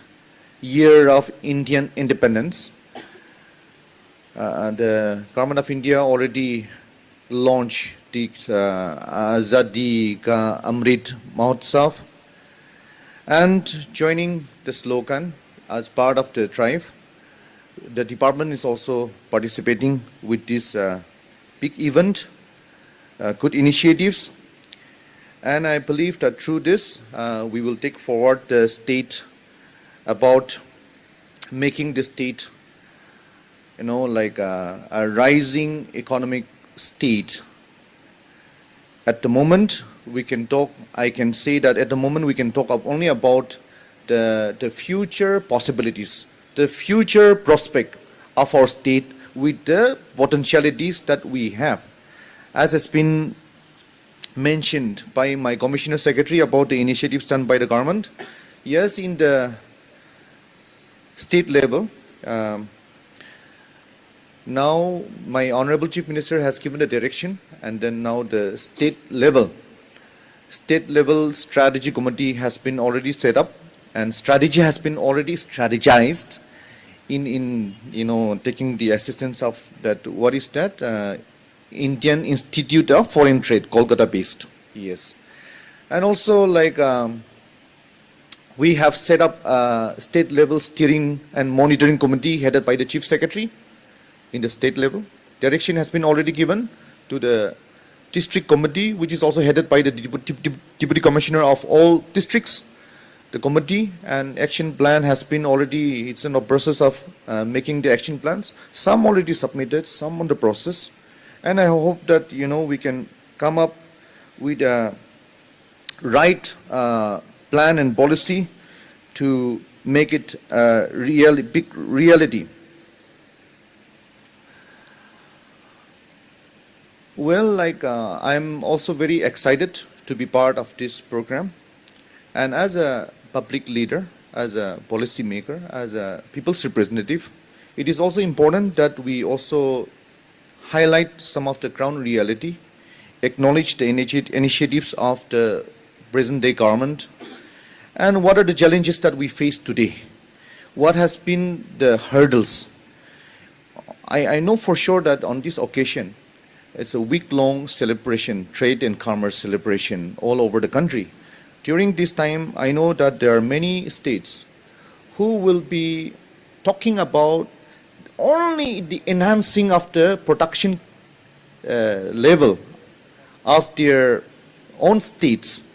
year of Indian independence, the Government of India already launched the Azadi Ka Amrit Mahotsav, and joining the slogan as part of the drive, the department is also participating with this big event, good initiatives, and I believe that through this we will take forward the state about making the state, you know, like a rising economic state. At the moment, we can talk, I can say that at the moment we can talk only about the future possibilities, the future prospect of our state with the potentialities that we have. As has been mentioned by my Commissioner Secretary about the initiatives done by the government, yes, in the state level, now my Honorable Chief Minister has given the direction, and then now the state level strategy committee has been already set up, and strategy has been already strategized in you know, taking the assistance of that, what is that, Indian Institute of Foreign Trade, Kolkata based, yes. And also like we have set up a state level steering and monitoring committee headed by the Chief Secretary in the state level. Direction has been already given to the district committee, which is also headed by the Deputy Commissioner of all districts. The committee and action plan has been already, it's in the process of making the action plans. Some already submitted, some on the process. And I hope that, you know, we can come up with a right plan and policy to make it a big reality. Well, like I'm also very excited to be part of this program, and as a public leader, as a policy maker, as a people's representative, it is also important that we also highlight some of the ground reality, acknowledge the initiatives of the present day government, and what are the challenges that we face today, what has been the hurdles. I know for sure that on this occasion, it's a week-long celebration, trade and commerce celebration all over the country. During this time, I know that there are many states who will be talking about only the enhancing of the production level of their own states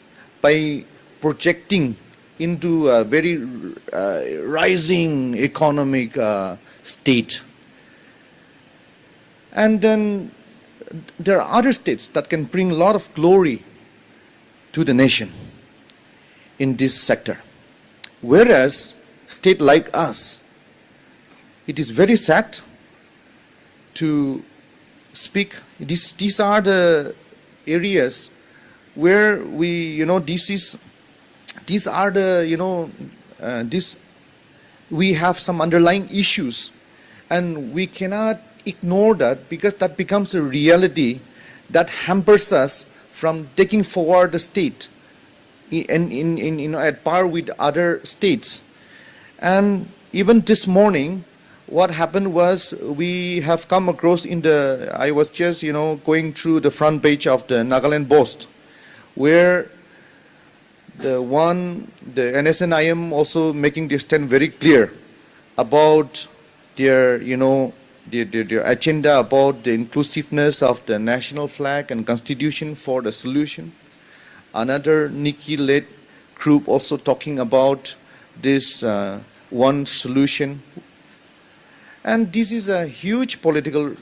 by projecting into a very rising economic state. And then there are other states that can bring a lot of glory to the nation. in this sector. Whereas state like us, it is very sad to speak. These are the areas where we, these are the, we have some underlying issues, and we cannot ignore that, because that becomes a reality that hampers us from taking forward the state at par with other states. And even this morning, what happened was, we have come across I was just, going through the front page of the Nagaland Post, where the NSNIM also making their stand very clear about their, their agenda about the inclusiveness of the national flag and constitution for the solution. Another Nikki-led group also talking about this one solution. And this is a huge political,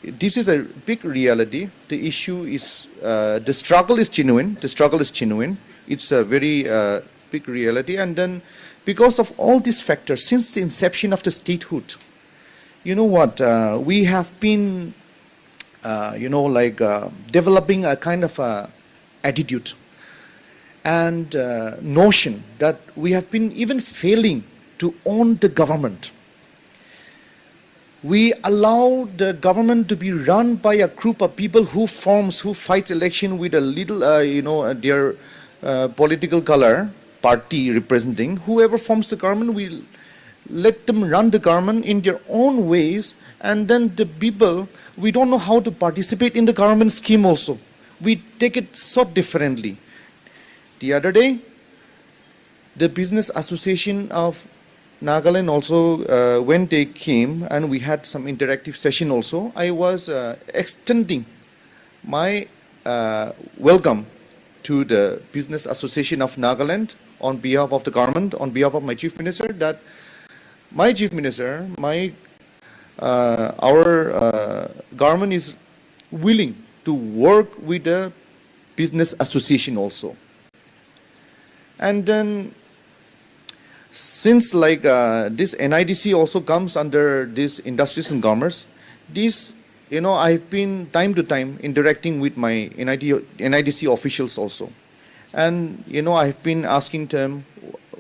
this is a big reality. The issue is, the struggle is genuine. The struggle is genuine. It's a very big reality. And then, because of all these factors, since the inception of the statehood, we have been, developing a kind of attitude and notion that we have been even failing to own the government. We allow the government to be run by a group of people who fights election with a little, their political color, party representing. Whoever forms the government, we let them run the government in their own ways, and then the people, we don't know how to participate in the government scheme also. We take it so differently. The other day, the Business Association of Nagaland also, when they came and we had some interactive session also, I was extending my welcome to the Business Association of Nagaland on behalf of the government, on behalf of my Chief Minister, that my Chief Minister, our government is willing to work with the Business Association also. And then, since this NIDC also comes under this Industries and Commerce, this, I've been time to time interacting with my NIDC officials also. And, I've been asking them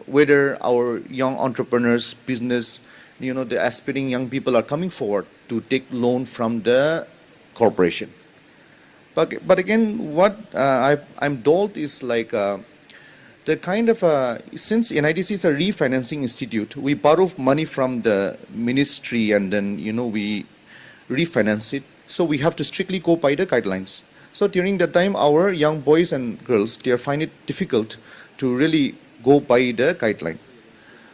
whether our young entrepreneurs, business, the aspiring young people are coming forward to take loan from the corporation. But again, what I'm told is the kind of, since NIDC is a refinancing institute, we borrow money from the ministry and then, we refinance it. So we have to strictly go by the guidelines. So during that time, our young boys and girls, they find it difficult to really go by the guideline.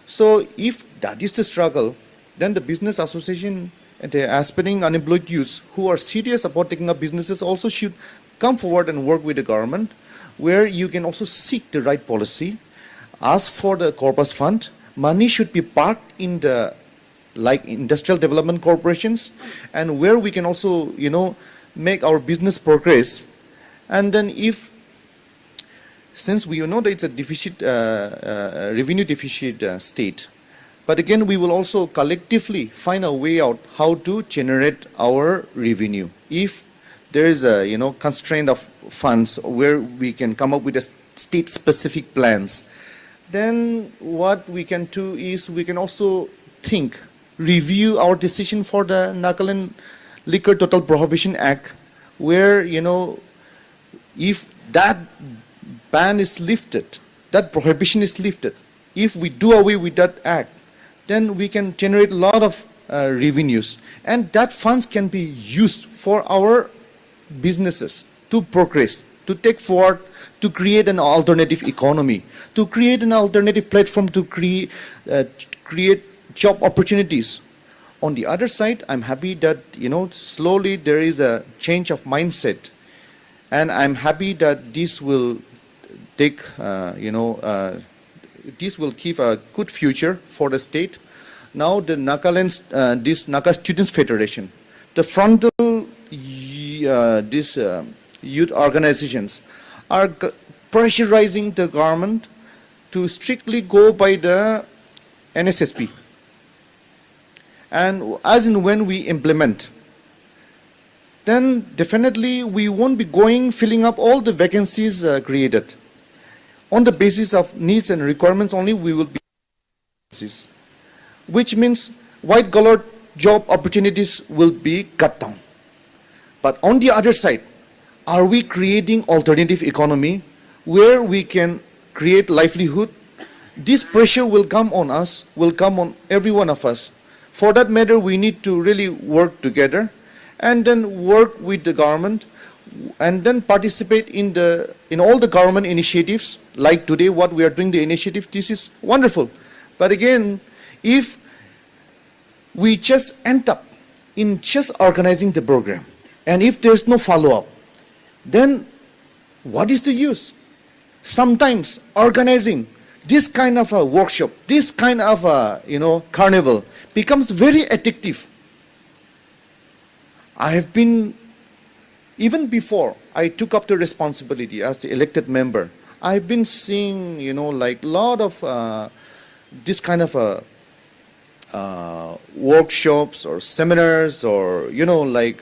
So if that is the struggle, then the Business Association and the aspiring unemployed youths who are serious about taking up businesses also should come forward and work with the government, where you can also seek the right policy, ask for the corpus fund. Money should be parked in the industrial development corporations, and where we can also make our business progress. And then since we know that it's a deficit, revenue deficit state, but again we will also collectively find a way out how to generate our revenue. If there is a constraint of funds where we can come up with a state-specific plans, then what we can do is we can also review our decision for the Nagaland Liquor Total Prohibition Act, where if that ban is lifted, that prohibition is lifted, if we do away with that act, then we can generate a lot of revenues, and that funds can be used for our businesses to progress, to take forward, to create an alternative economy, to create an alternative platform to create job opportunities. On the other side, I'm happy that slowly there is a change of mindset, and I'm happy that this will take this will give a good future for the state. Now the Nagaland, this Naga Students Federation, the frontal youth organizations are pressurizing the government to strictly go by the NSSP. And as in when we implement, then definitely we won't be filling up all the vacancies created. On the basis of needs and requirements only, we will be vacancies, which means white-collar job opportunities will be cut down. But on the other side, are we creating alternative economy where we can create livelihood? This pressure will come on us, will come on every one of us. For that matter, we need to really work together and then work with the government and then participate in all the government initiatives. Like today, what we are doing, the initiative, this is wonderful. But again, if we just end up in just organizing the program, and if there's no follow-up, then what is the use? Sometimes organizing this kind of a workshop, this kind of a carnival becomes very addictive. I have been, even before I took up the responsibility as the elected member, I've been seeing, like a lot of this kind of workshops or seminars or, like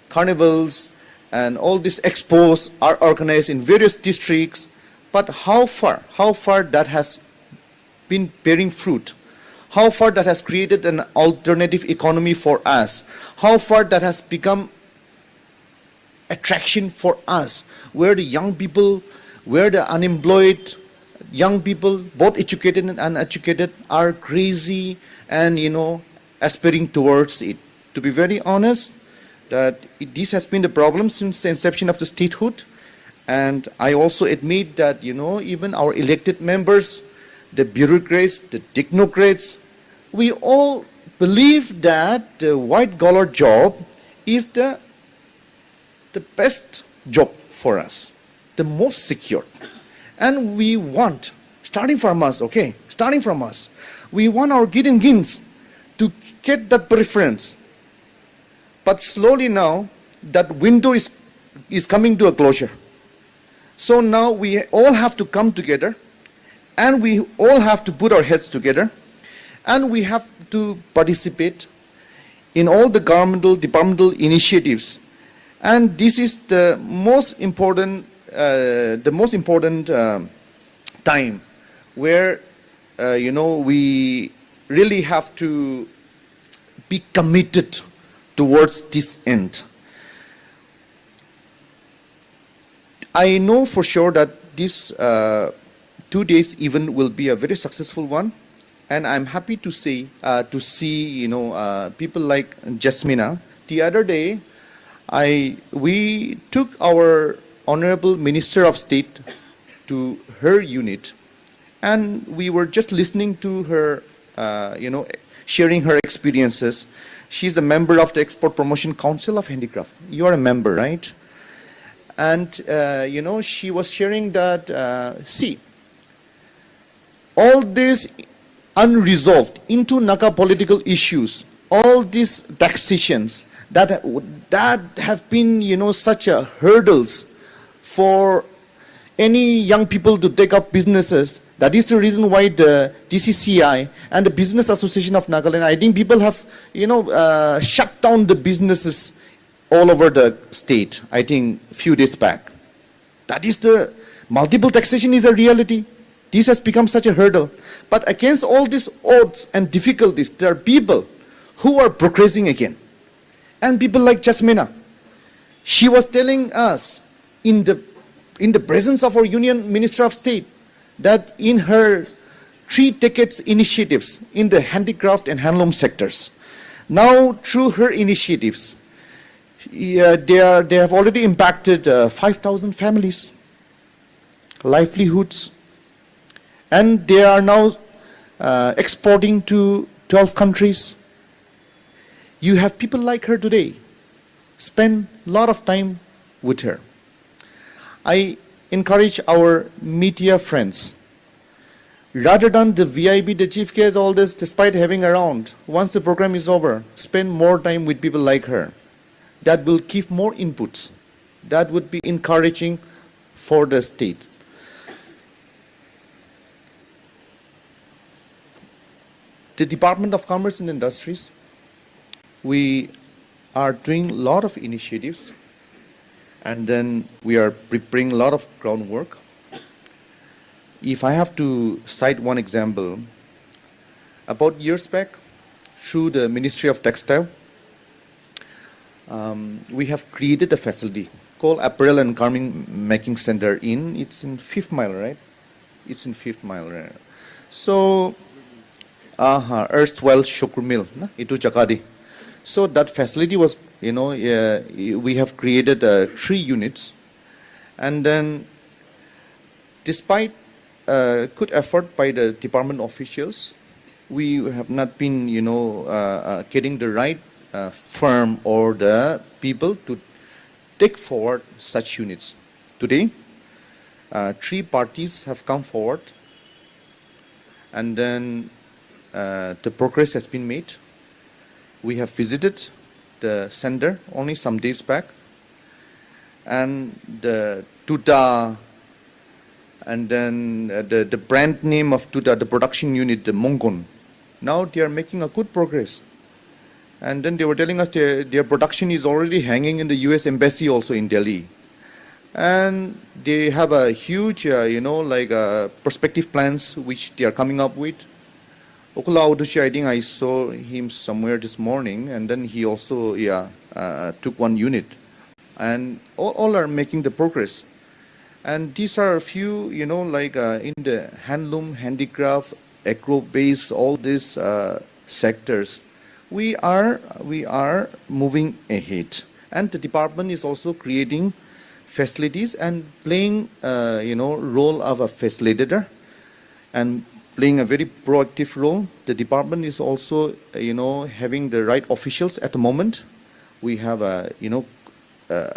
carnivals, and all these expos are organized in various districts. But how far that has been bearing fruit? How far that has created an alternative economy for us? How far that has become attraction for us, where the young people, where the unemployed young people, both educated and uneducated, are crazy and, aspiring towards it. To be very honest, this has been the problem since the inception of the statehood. And I also admit that, even our elected members, the bureaucrats, the technocrats, we all believe that the white-collar job is the best job for us, the most secure. And we want, starting from us, we want our gins to get that preference. But slowly now, that window is coming to a closure. So now we all have to come together, and we all have to put our heads together, and we have to participate in all the governmental, departmental initiatives. And this is the most important time where, we really have to be committed towards this end. I know for sure that this 2 days event will be a very successful one, and I'm happy to see people like Jasmina. The other day, we took our Honorable Minister of State to her unit, and we were just listening to her, sharing her experiences. She's a member of the Export Promotion Council of Handicraft. You are a member, right? And, she was sharing that, all these unresolved into Naga political issues, all these taxations that have been, such a hurdles for any young people to take up businesses. That is the reason why the DCCI and the Business Association of Nagaland, I think people have, shut down the businesses all over the state, I think a few days back. That is the multiple taxation is a reality. This has become such a hurdle. But against all these odds and difficulties, there are people who are progressing again. And people like Jasmina. She was telling us in the presence of our Union Minister of State that in her 3 decades initiatives in the handicraft and handloom sectors, now through her initiatives, they have already impacted 5,000 families, livelihoods, and they are now exporting to 12 countries. You have people like her today. Spend a lot of time with her. I encourage our media friends, rather than the VIP, the chief guest, all this, despite having around, once the program is over, spend more time with people like her. That will give more inputs. That would be encouraging for the state. the Department of Commerce and Industries, we are doing a lot of initiatives, and then we are preparing a lot of groundwork. If I have to cite one example, about years back, through the Ministry of Textile, we have created a facility called Apparel and Garment Making Center it's in 5th Mile, right? It's in 5th Mile, right? So, erstwhile sugar mill, itu Jakadi. So that facility was, we have created 3 units, and then despite good effort by the department officials, we have not been, getting the right firm or the people to take forward such units. Today, 3 parties have come forward, and then the progress has been made. We have visited the center only some days back, and the Tuda, and then the brand name of Tuda, the production unit, the Mongon, now they are making a good progress. And then they were telling us their production is already hanging in the US Embassy also in Delhi. And they have a huge, perspective plans which they are coming up with. Okula Odushi, I think I saw him somewhere this morning, and then he also took 1 unit. And all are making the progress. And these are a few, in the handloom, handicraft, agro-based, all these sectors. We are moving ahead. And the department is also creating facilities and playing, role of a facilitator and playing a very proactive role. The department is also, having the right officials at the moment. We have a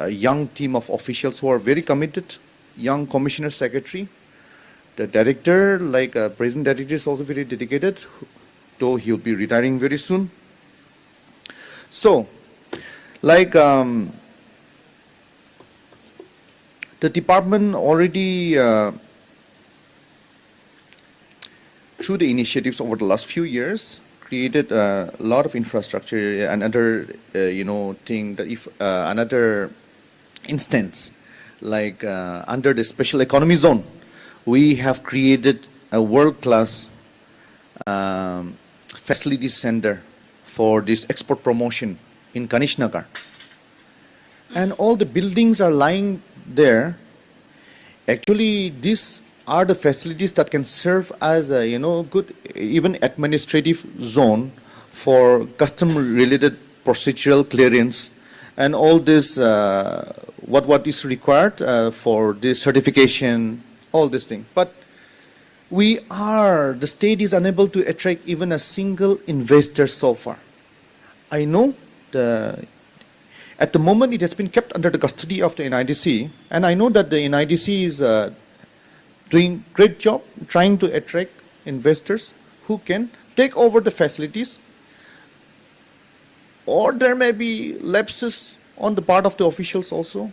young team of officials who are very committed, young commissioner secretary. The director, President Director, is also very dedicated, though he'll be retiring very soon. So, the department already, through the initiatives over the last few years, created a lot of infrastructure. Another, thing that if another instance, under the special economy zone, we have created a world-class facility center for this export promotion in Kanishnagar. And all the buildings are lying there. Actually, these are the facilities that can serve as a, good, even administrative zone for custom-related procedural clearance and all this, what is required for this certification, all this thing. But the state is unable to attract even a single investor so far. I know at the moment it has been kept under the custody of the NIDC, and I know that the NIDC is doing great job trying to attract investors who can take over the facilities, or there may be lapses on the part of the officials also,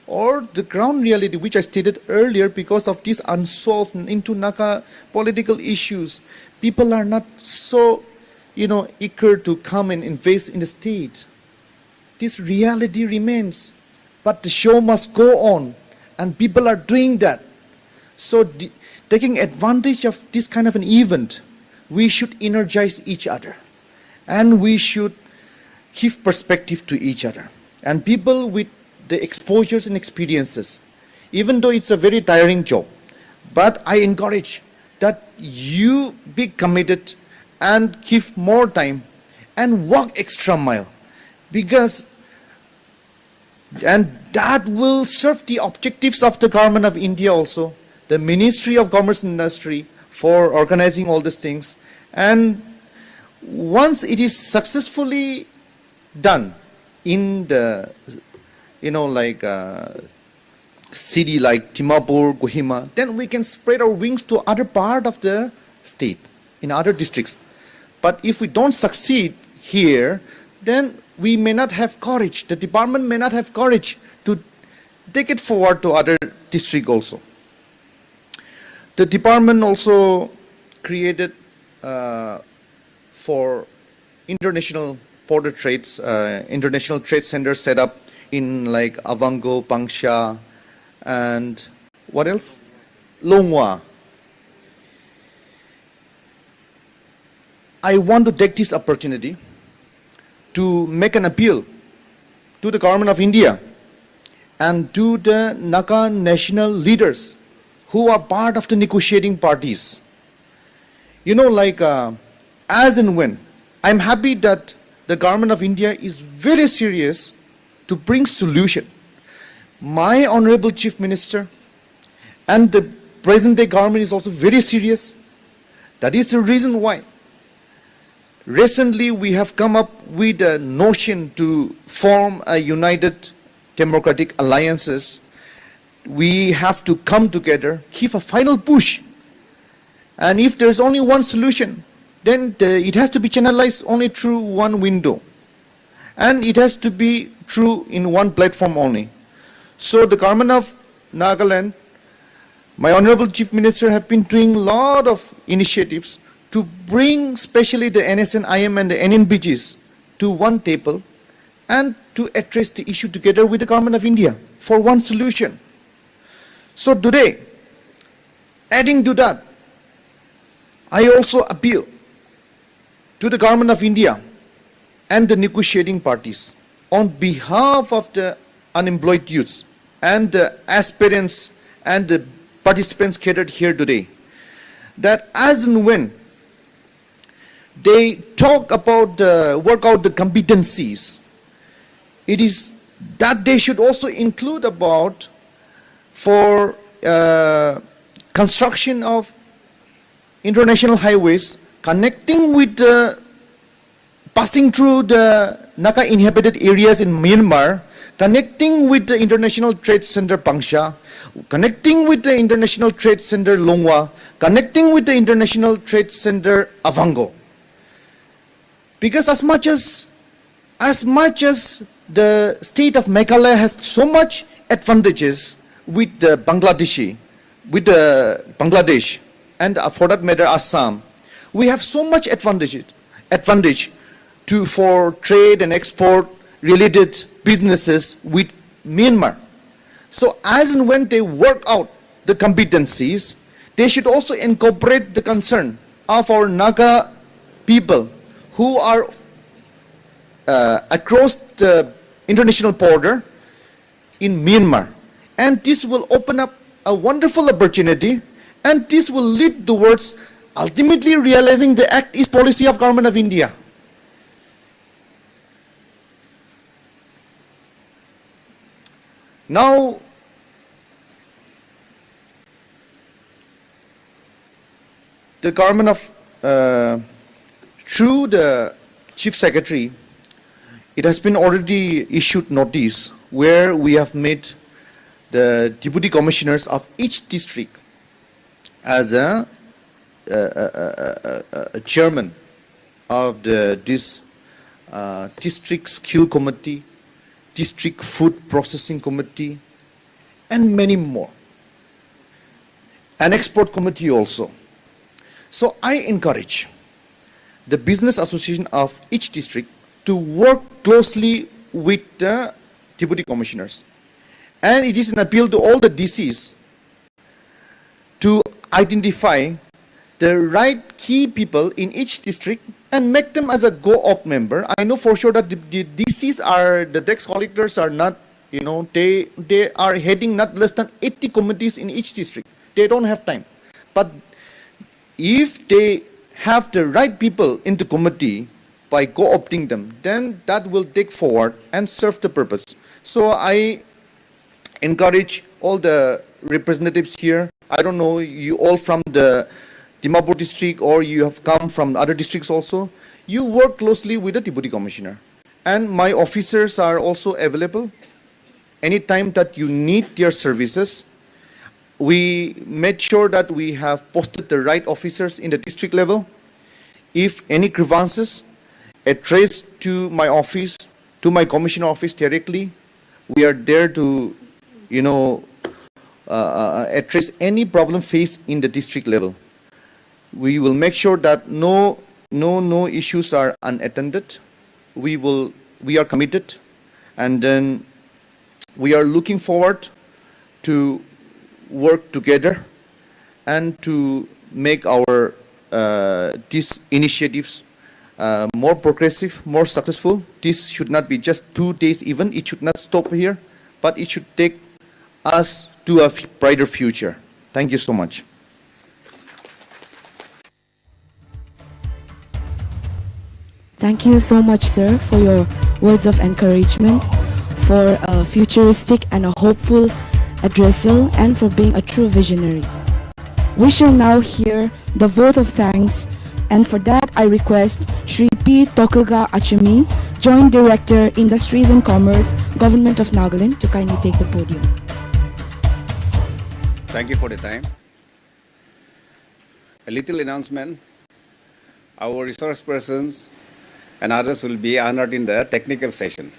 or the ground reality, which I stated earlier, because of these unsolved into Naka political issues, people are not so, eager to come and invest in the state. This reality remains, but the show must go on, and people are doing that. So, taking advantage of this kind of an event, we should energize each other, and we should give perspective to each other. And people with the exposures and experiences, even though it's a very tiring job, but I encourage that you be committed and give more time and walk extra mile, and that will serve the objectives of the government of India also, the Ministry of Commerce and Industry, for organizing all these things. And once it is successfully done in the, city like Dimapur, Kohima, then we can spread our wings to other part of the state, in other districts. But if we don't succeed here, then we may not have courage, the department may not have courage to take it forward to other districts also. The department also created for international border trades, international trade centers set up in like Avango, Pangsha, and what else? Longwa. I want to take this opportunity to make an appeal to the government of India and to the Naga national leaders who are part of the negotiating parties. You know, like as and when, I'm happy that the government of India is very serious to bring solution. My Honorable Chief Minister and the present day government is also very serious. That is the reason why recently we have come up with a notion to form a united democratic alliances. We have to come together, give a final push. And if there's only one solution, then it has to be channelized only through one window. And it has to be true in one platform only. So the government of Nagaland, my Honorable Chief Minister, have been doing a lot of initiatives to bring especially the NSNIM and the NNBGs to one table and to address the issue together with the government of India for one solution. So today, adding to that, I also appeal to the government of India and the negotiating parties on behalf of the unemployed youths and the aspirants and the participants gathered here today, that as and when they talk about work out the competencies, it is that they should also include about for construction of international highways connecting with passing through the Naga inhabited areas in Myanmar, connecting with the International Trade Center Pangsha, connecting with the International Trade Center Longwa, connecting with the International Trade Center Avango. Because as much as the state of Meghalaya has so much advantages with the Bangladesh, and for that matter Assam, we have so much advantage for trade and export related businesses with Myanmar. So as and when they work out the competencies, they should also incorporate the concern of our Naga people who are across the international border in Myanmar. And this will open up a wonderful opportunity, and this will lead towards ultimately realizing the Act East policy of Government of India. Now, the government of, through the Chief Secretary, it has been already issued notice where we have made the deputy commissioners of each district as a chairman of this district skill committee, district food processing committee, and many more. An export committee also. So I encourage the business association of each district to work closely with the deputy commissioners. And it is an appeal to all the DCs to identify the right key people in each district and make them as a go-op member. I know for sure that the DCs are, the tax collectors are not, they are heading not less than 80 committees in each district. They don't have time. But if they have the right people in the committee by co-opting them, then that will take forward and serve the purpose. So I encourage all the representatives here, I don't know, you all from the Dimapur district or you have come from other districts also, you work closely with the deputy commissioner. And my officers are also available anytime that you need their services. We made sure that we have posted the right officers in the district level. If any grievances addressed to my office, to my commissioner office directly, we are there to, address any problem faced in the district level. We will make sure that no no issues are unattended. We are committed, and then we are looking forward to work together and to make our these initiatives more progressive, more successful. This should not be just 2 days event. It should not stop here, but it should take us to a brighter future. Thank you so much. Thank you so much, sir, for your words of encouragement, for a futuristic and a hopeful addressal, and for being a true visionary. We shall now hear the vote of thanks, and for that I request Shri P. Tokuga Achimi, Joint Director, Industries and Commerce, Government of Nagaland, to kindly take the podium. Thank you for the time. A little announcement. Our resource persons and others will be honored in the technical session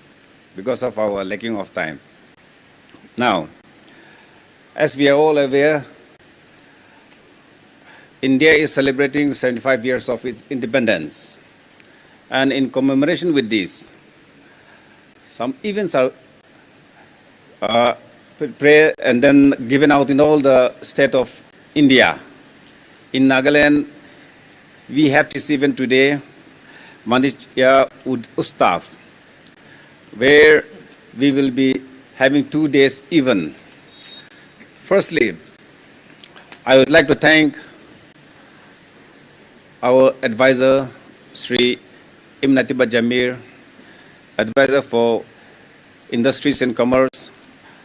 because of our lacking of time. Now, as we are all aware, India is celebrating 75 years of its independence. And in commemoration with this, some events are and then given out in all the state of India. In Nagaland, we have this event today, Vanijya Utsav, where we will be having 2 days event. Firstly, I would like to thank our advisor, Sri Imnatiba Jamir, advisor for Industries and Commerce,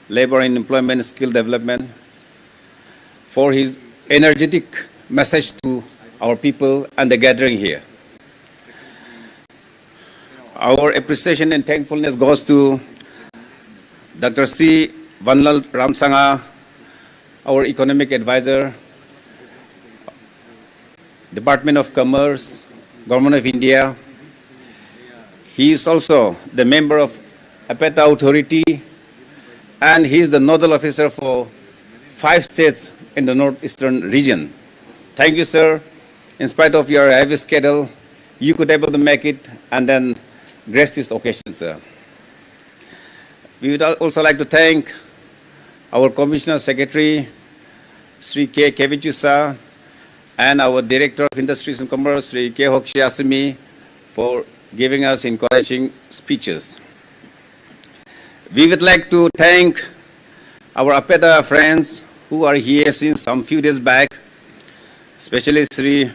Labor and Employment Skill Development, for his energetic message to our people and the gathering here. Our appreciation and thankfulness goes to Dr. C. Vanlal Ramsanga, our economic advisor, Department of Commerce, Government of India. He is also the member of APEDA Authority, and he is the nodal officer for 5 states in the northeastern region. Thank you, sir. In spite of your heavy schedule, you could able to make it and then grace this occasion, sir. We would also like to thank our Commissioner Secretary, Sri K. Kevichusa, and our Director of Industries and Commerce, Sri K. Hokshiasumi, for giving us encouraging speeches. We would like to thank our APEDA friends who are here since some few days back, especially Sri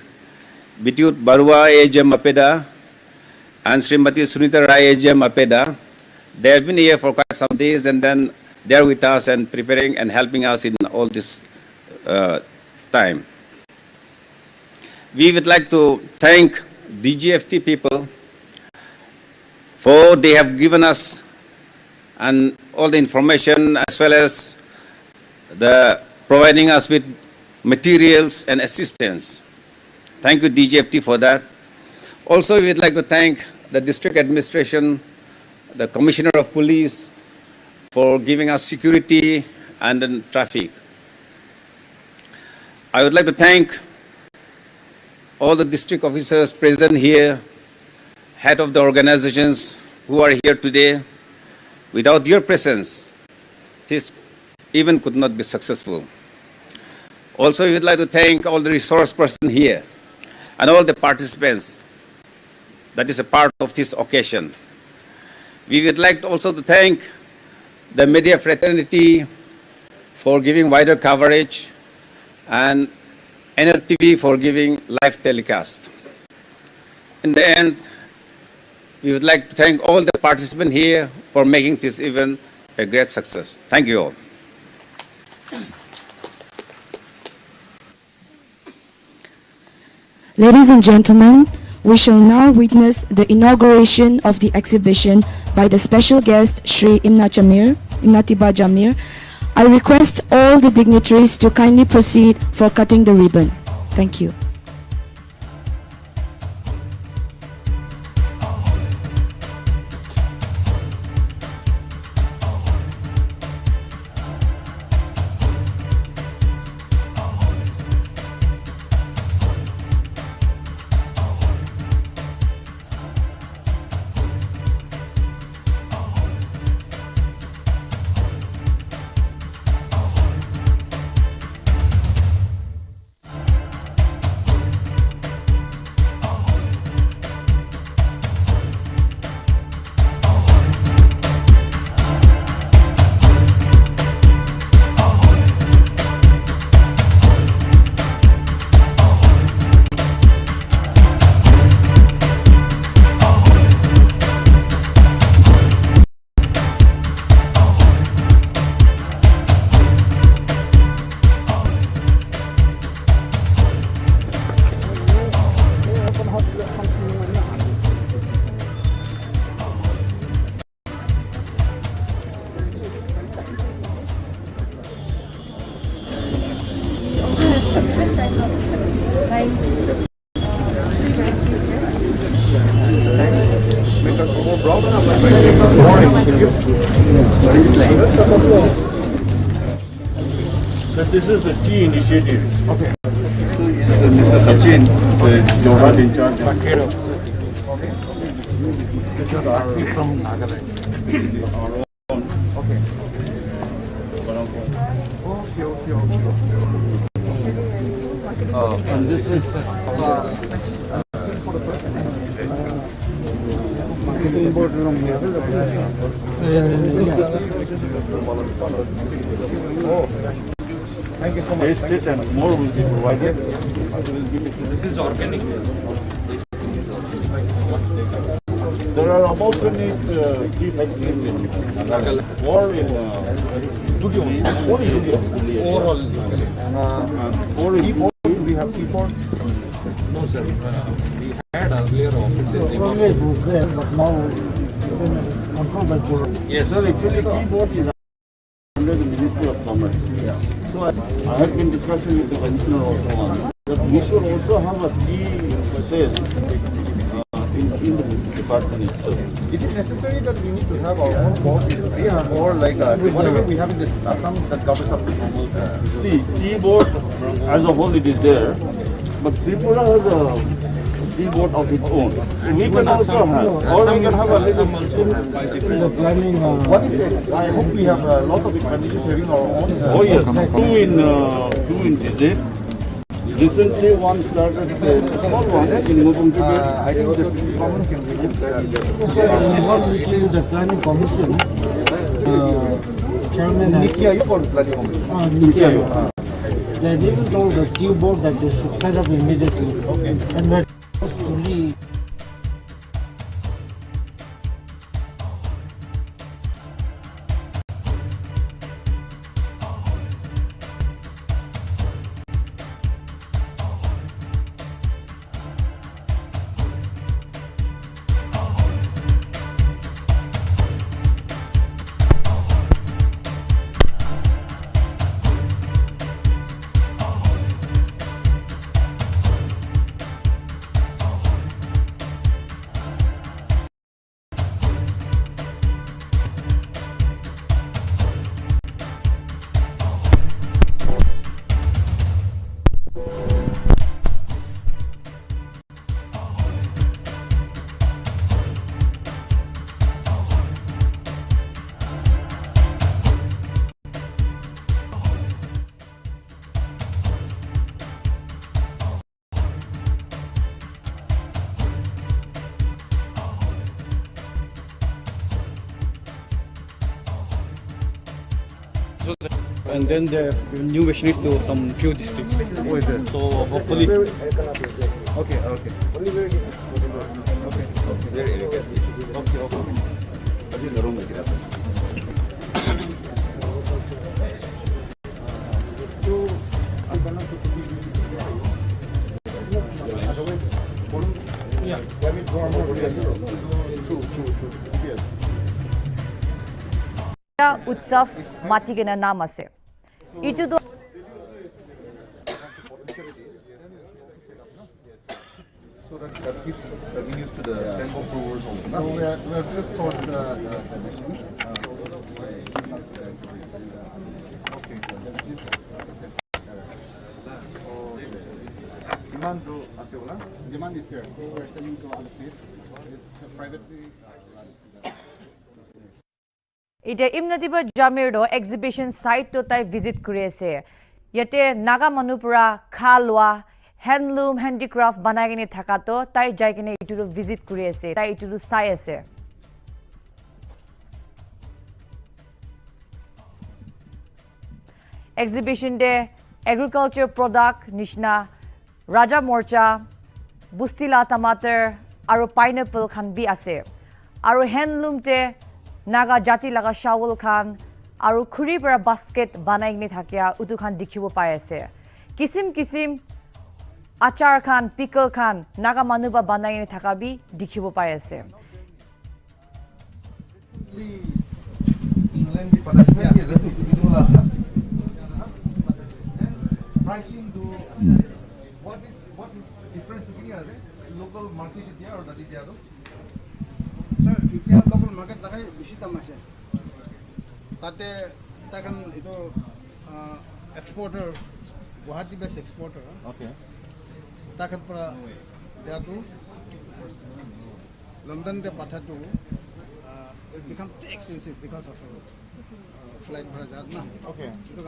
Bityut Barua AGM APEDA and Srimati Sunita Rai AGM APEDA. They have been here for quite some days, and then they are with us and preparing and helping us in all this time. We would like to thank DGFT people for they have given us and all the information as well as the providing us with materials and assistance. Thank you, DGFT, for that. Also, we would like to thank the district administration, the Commissioner of Police, for giving us security and then traffic. I would like to thank all the district officers present here, head of the organizations who are here today. Without your presence, this event could not be successful. Also, we would like to thank all the resource persons here and all the participants that is a part of this occasion. We would like also to thank the media fraternity for giving wider coverage and NLTV for giving live telecast. In the end, we would like to thank all the participants here for making this event a great success. Thank you all. Ladies and gentlemen, we shall now witness the inauguration of the exhibition by the special guest, Shri Imnatiba Jamir. I request all the dignitaries to kindly proceed for cutting the ribbon. Thank you. So this is the tea initiative. Okay. So Mr. Sachin, you're not in charge. Okay. This is our from Nagaland. Our own. Okay. Okay. And this is thank you so much. Taste it and more will be provided. This is organic. There are about 20 tea factories in Nagaland or in overall. Or in we have teapot. No sir, we had earlier office in Dimapur. But now controlled by Jura. Yes sir, actually teapot is under the Ministry of Commerce. Yeah. So I have been discussing with the Commissioner also on that we should also have a tea sale in the department itself. Is it necessary that we need to have our own board industry or like whatever we have in this Assam that covers up the normal? See, tea board as a whole it is there, but Tripura has a tea board of its own. We can also have, or we can have a little planning. What is it? I hope we have a lot of advantages having our own. Oh yes, two in DGFT. Recently one started a small one in Nagaland. I think the government can be the planning commission, chairman Nitya or planning commission? they even told the tea board that they should set up immediately. Okay. And we're supposed to leave. And then the new machineries to some few districts. What is it? So hopefully. Okay. Utsav matigena naam ase. Itu do So that gives revenues to the temple brewers also. So we have just got the machines. Okay. Demand is there. So we're sending to other states. It's privately run. Ite Imnatiba Jamirdo exhibition site to tai visit kuri ase. Yate Naga Manupura Khalwa handloom handicraft banagini thakato tai jaigine itu visit kuri ase. Tai itu sai ase. Exhibition de agriculture product nishna Raja Morcha Bustila Tomato aru pineapple khan bi ase. Aru handloom te Naga jati laga shawl khan aru khuri para basket banai ni thakia utu khan dikhibo pai ase. Kisim achar khan pickle khan Naga manuba banai ni thaka bi dikhibo pai ase. pricing do what difference between local market India or the India? Sir, India local market lakai bisi tamasya. Tate takan itu exporter, Guwahati based exporter. Okay. Takan para dia tu London de patha tu it become too expensive because of flight charges na. Okay. So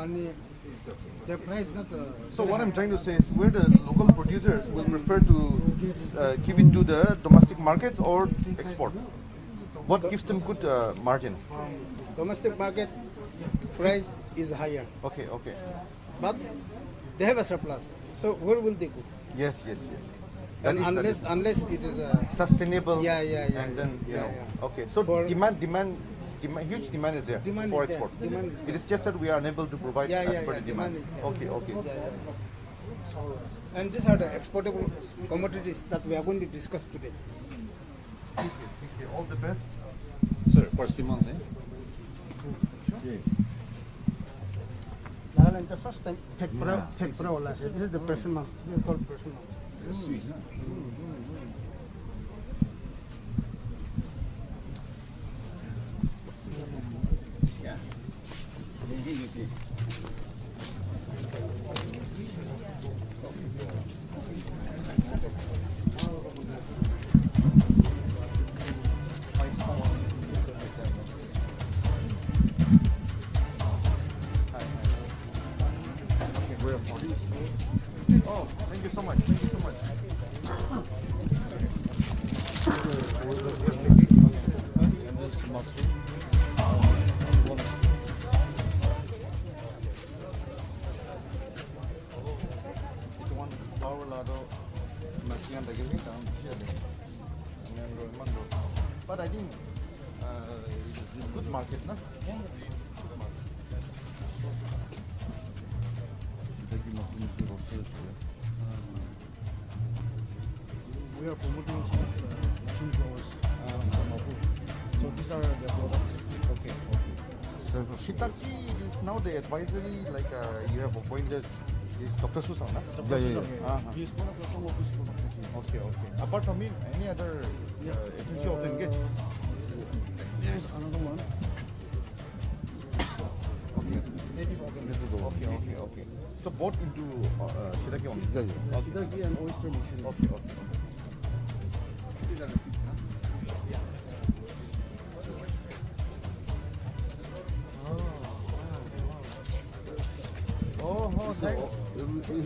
the price not. So what I'm trying to say is, where the local producers will prefer to give it to the domestic markets or export? What gives them good margin? Domestic market price is higher. Okay, okay. But they have a surplus. So where will they go? Yes, yes, yes. And unless it is sustainable. Yeah. And then you know. Okay. So demand, huge demand is there for export. It is just that we are unable to provide as per the demand. Okay, okay. And these are the exportable commodities that we are going to discuss today. Thank you. All the best. Sir, first demands, Nagaland, the first time, this is the personal. This is called personal. Sweet, huh? Yeah. Oh, thank you so much. Thank you so much. But I think it's a good market, no? Yeah. We are promoting some of the machine growers Dimapur. So these are the products. Okay. So for Hitachi, it is now the advisory, like you have appointed is Dr. Susan, huh? He is one of the top officials. Okay. Apart from him, any other agency also engaged? There's another one. Okay. So both into Shiraki only? Shiraki and oyster machine. Okay. These are the seeds, huh? Yeah. Oh, thanks.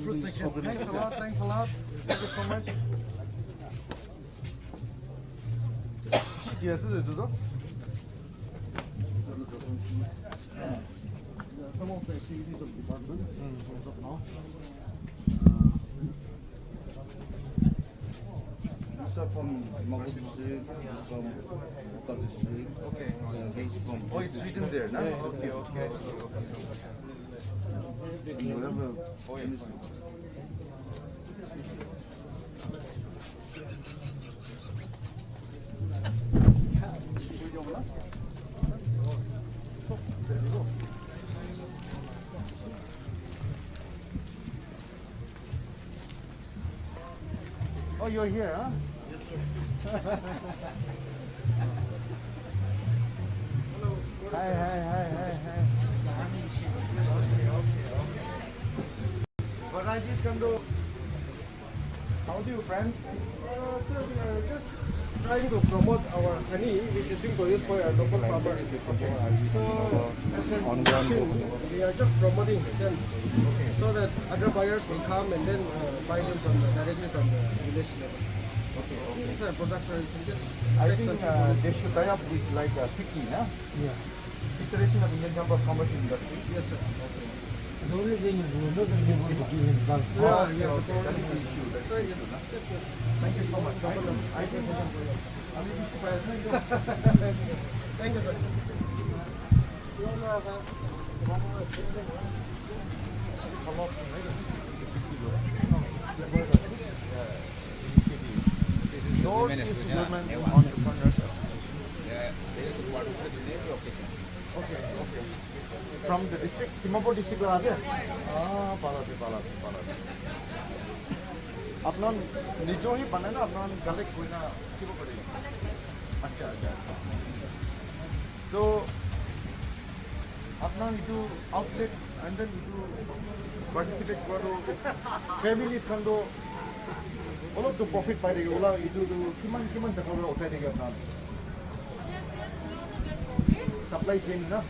Fruit section. Thanks a lot. Thank you so much. Yes, it is. Some of the activities of the department as of now. These are from Dimapur district, from Utsav district. Okay. From Oh, it's written there, no? Okay. And we have a Oh, you're here, huh? Yes, sir. Hi. Varieties come to. How do you brand? Sir, we are just trying to promote our honey, which is being produced by our local farmers. So, as an machine, we are just promoting them so that other buyers may come and then buy them directly from the village level. Okay. These are products that you can just. I think they should tie up with like Picky, no? Yeah. Federation of Indian Chamber of Commerce Industry. Yes, sir. The only thing is we're not going to be able to give him bulk. That is the issue. Thank you so much. I think Thank you, sir. Your is German entrepreneurs. They used to participate in every occasion. Okay. From the district, Dimapur district la ase? Pala. Apnan nijo hi banai na apnan collect hoi na kibo karega? Acha. So apnan itu outlet and then itu participate karo families kando all of the profit pai rega ola itu kiman jakara uthai rega apnan supply chain na.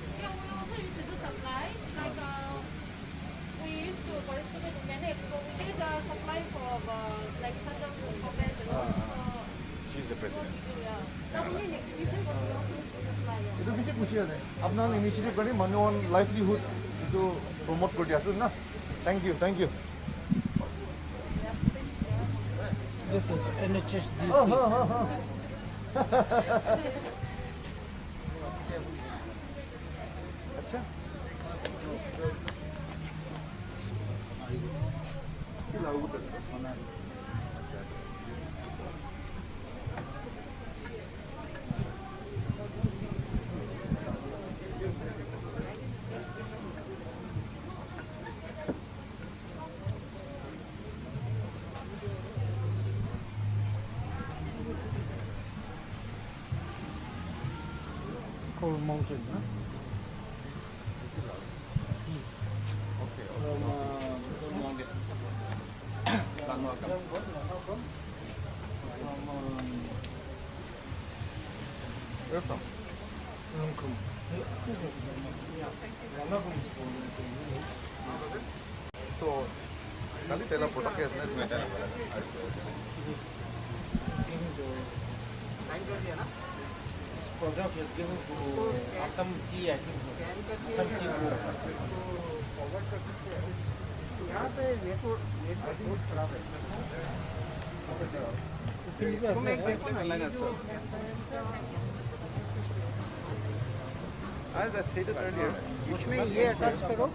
She's the president. Itu bisa kusiya deh. Apnan initiative kari manual livelihood itu promote kori asu na. Thank you. This is NHSDC. अच्छा Cold mountain, huh? Where from? So, kali tela product is nice. This product is given to Assam tea, I think. Assam tea. यहाँ पे wait बहुत खराब है। As I stated earlier, इसमें ये attach करो।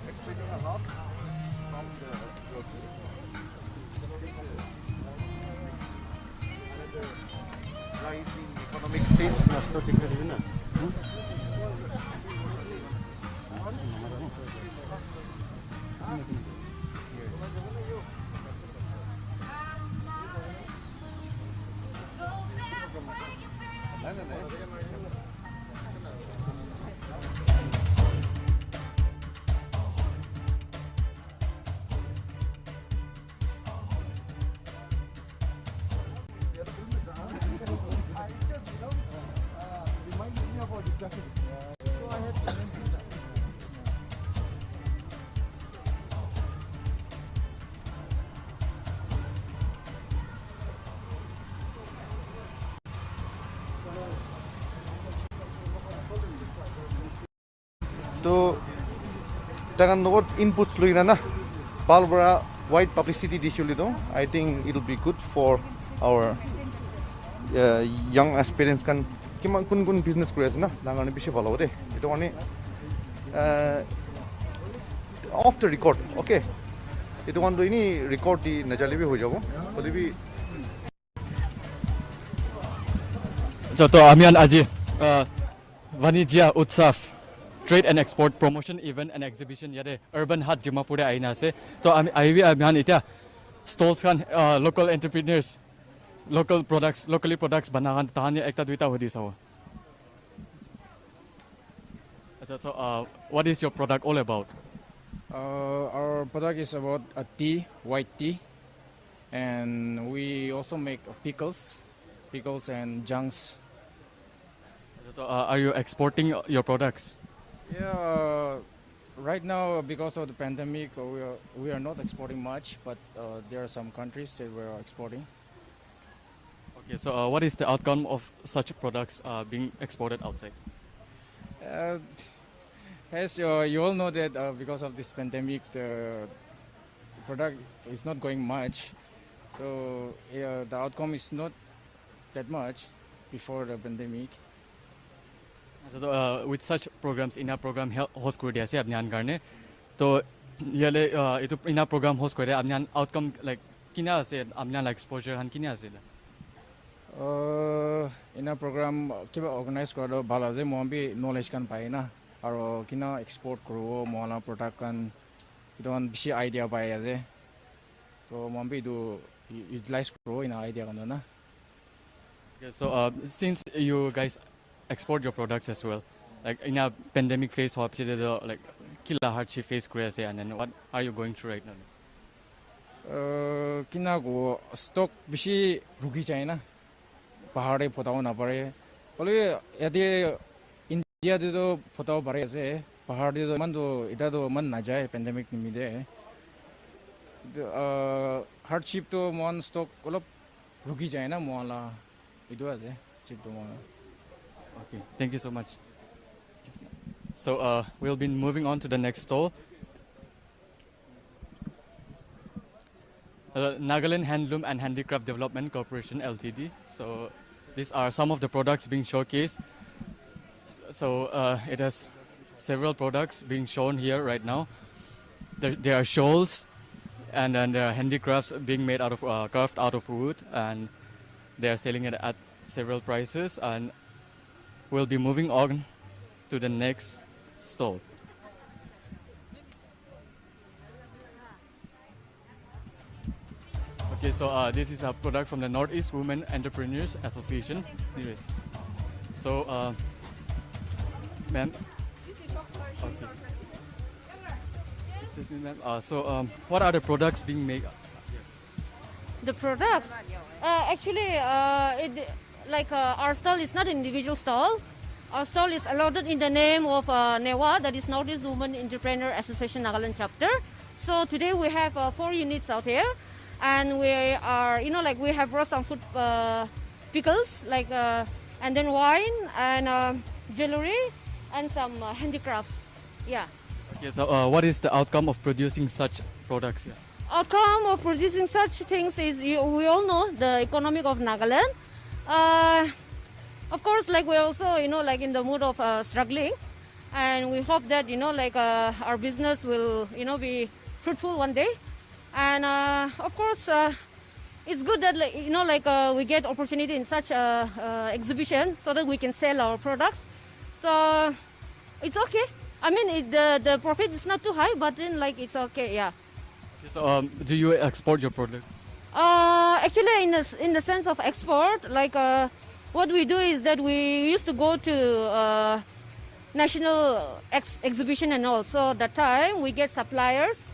expecting a lot from the rising economic state. नाश्ता दिखा दीजिए ना. So, tagan what inputs luina na, palbra wide publicity dishulito. I think it'll be good for our young aspirants kan kiman kun business create na, nangane bishi bhalo de. Ito ani off the record, okay? Ito wando ini record di najali bi ho jabo, bole bi. So to amian aji Vanijya Utsav Trade and Export Promotion Event and Exhibition yade Urban Haat Dimapur aina ase to aiwi amihan ita stalls kan local entrepreneurs locally products banakan tahani ekta duita hodi saw. So what is your product all about? Our product is about a tea, white tea, and we also make pickles and junks. So, are you exporting your products? Yeah, right now because of the pandemic, we are not exporting much, but there are some countries that we are exporting. Okay, so what is the outcome of such products being exported outside? As you all know that because of this pandemic, the product is not going much, so the outcome is not that much before the pandemic. So, with such programs, ina program host kori ase apni karne to yale itu ina program host kore apni outcome like kina ase apni exposure han kina ase In a program kiba organize kora bala je mo bi knowledge kan pai na aro kina export kro mo na product kan don bishi idea pai je to mo bi do utilize kro in idea kan na. Okay, so since you guys export your products as well, like in a pandemic phase, like kila hardship phase and then what are you going through right now? Kina go stock bishi rugi chai na pahare photao na pare bole yadi India de do photao pare ase pahar de do man do ita do man na jaye pandemic ni mide hardship to mon stock olop rugi chai na mola idu ase chip to mola. Okay, thank you so much. So we'll be moving on to the next stall. Nagaland Handloom and Handicraft Development Corporation Ltd. So these are some of the products being showcased. So it has several products being shown here right now. There are shawls, and then there are handicrafts being made out of carved out of wood, and they are selling it at several prices. And we'll be moving on to the next stall. Okay, so this is a product from the Northeast Women Entrepreneurs Association. Anyways, so ma'am. Okay. Excuse me, ma'am. So what are the products being made? The products, actually, our stall is not an individual stall. Our stall is allotted in the name of NEWA, that is Northeast Women Entrepreneur Association Nagaland Chapter. So today we have 4 units out here, and we are, we have brought some food pickles, and then wine and jewelry and some handicrafts. Yeah. Okay, so what is the outcome of producing such products here? Outcome of producing such things is, we all know the economic of Nagaland. Of course, we're also, in the mood of struggling, and we hope that, our business will, be fruitful one day. And of course, it's good that, we get opportunity in such exhibition so that we can sell our products. So it's okay. I mean, the profit is not too high, but then, it's okay, yeah. So do you export your product? Actually, in the sense of export, what we do is that we used to go to national exhibition and all. So that time we get suppliers.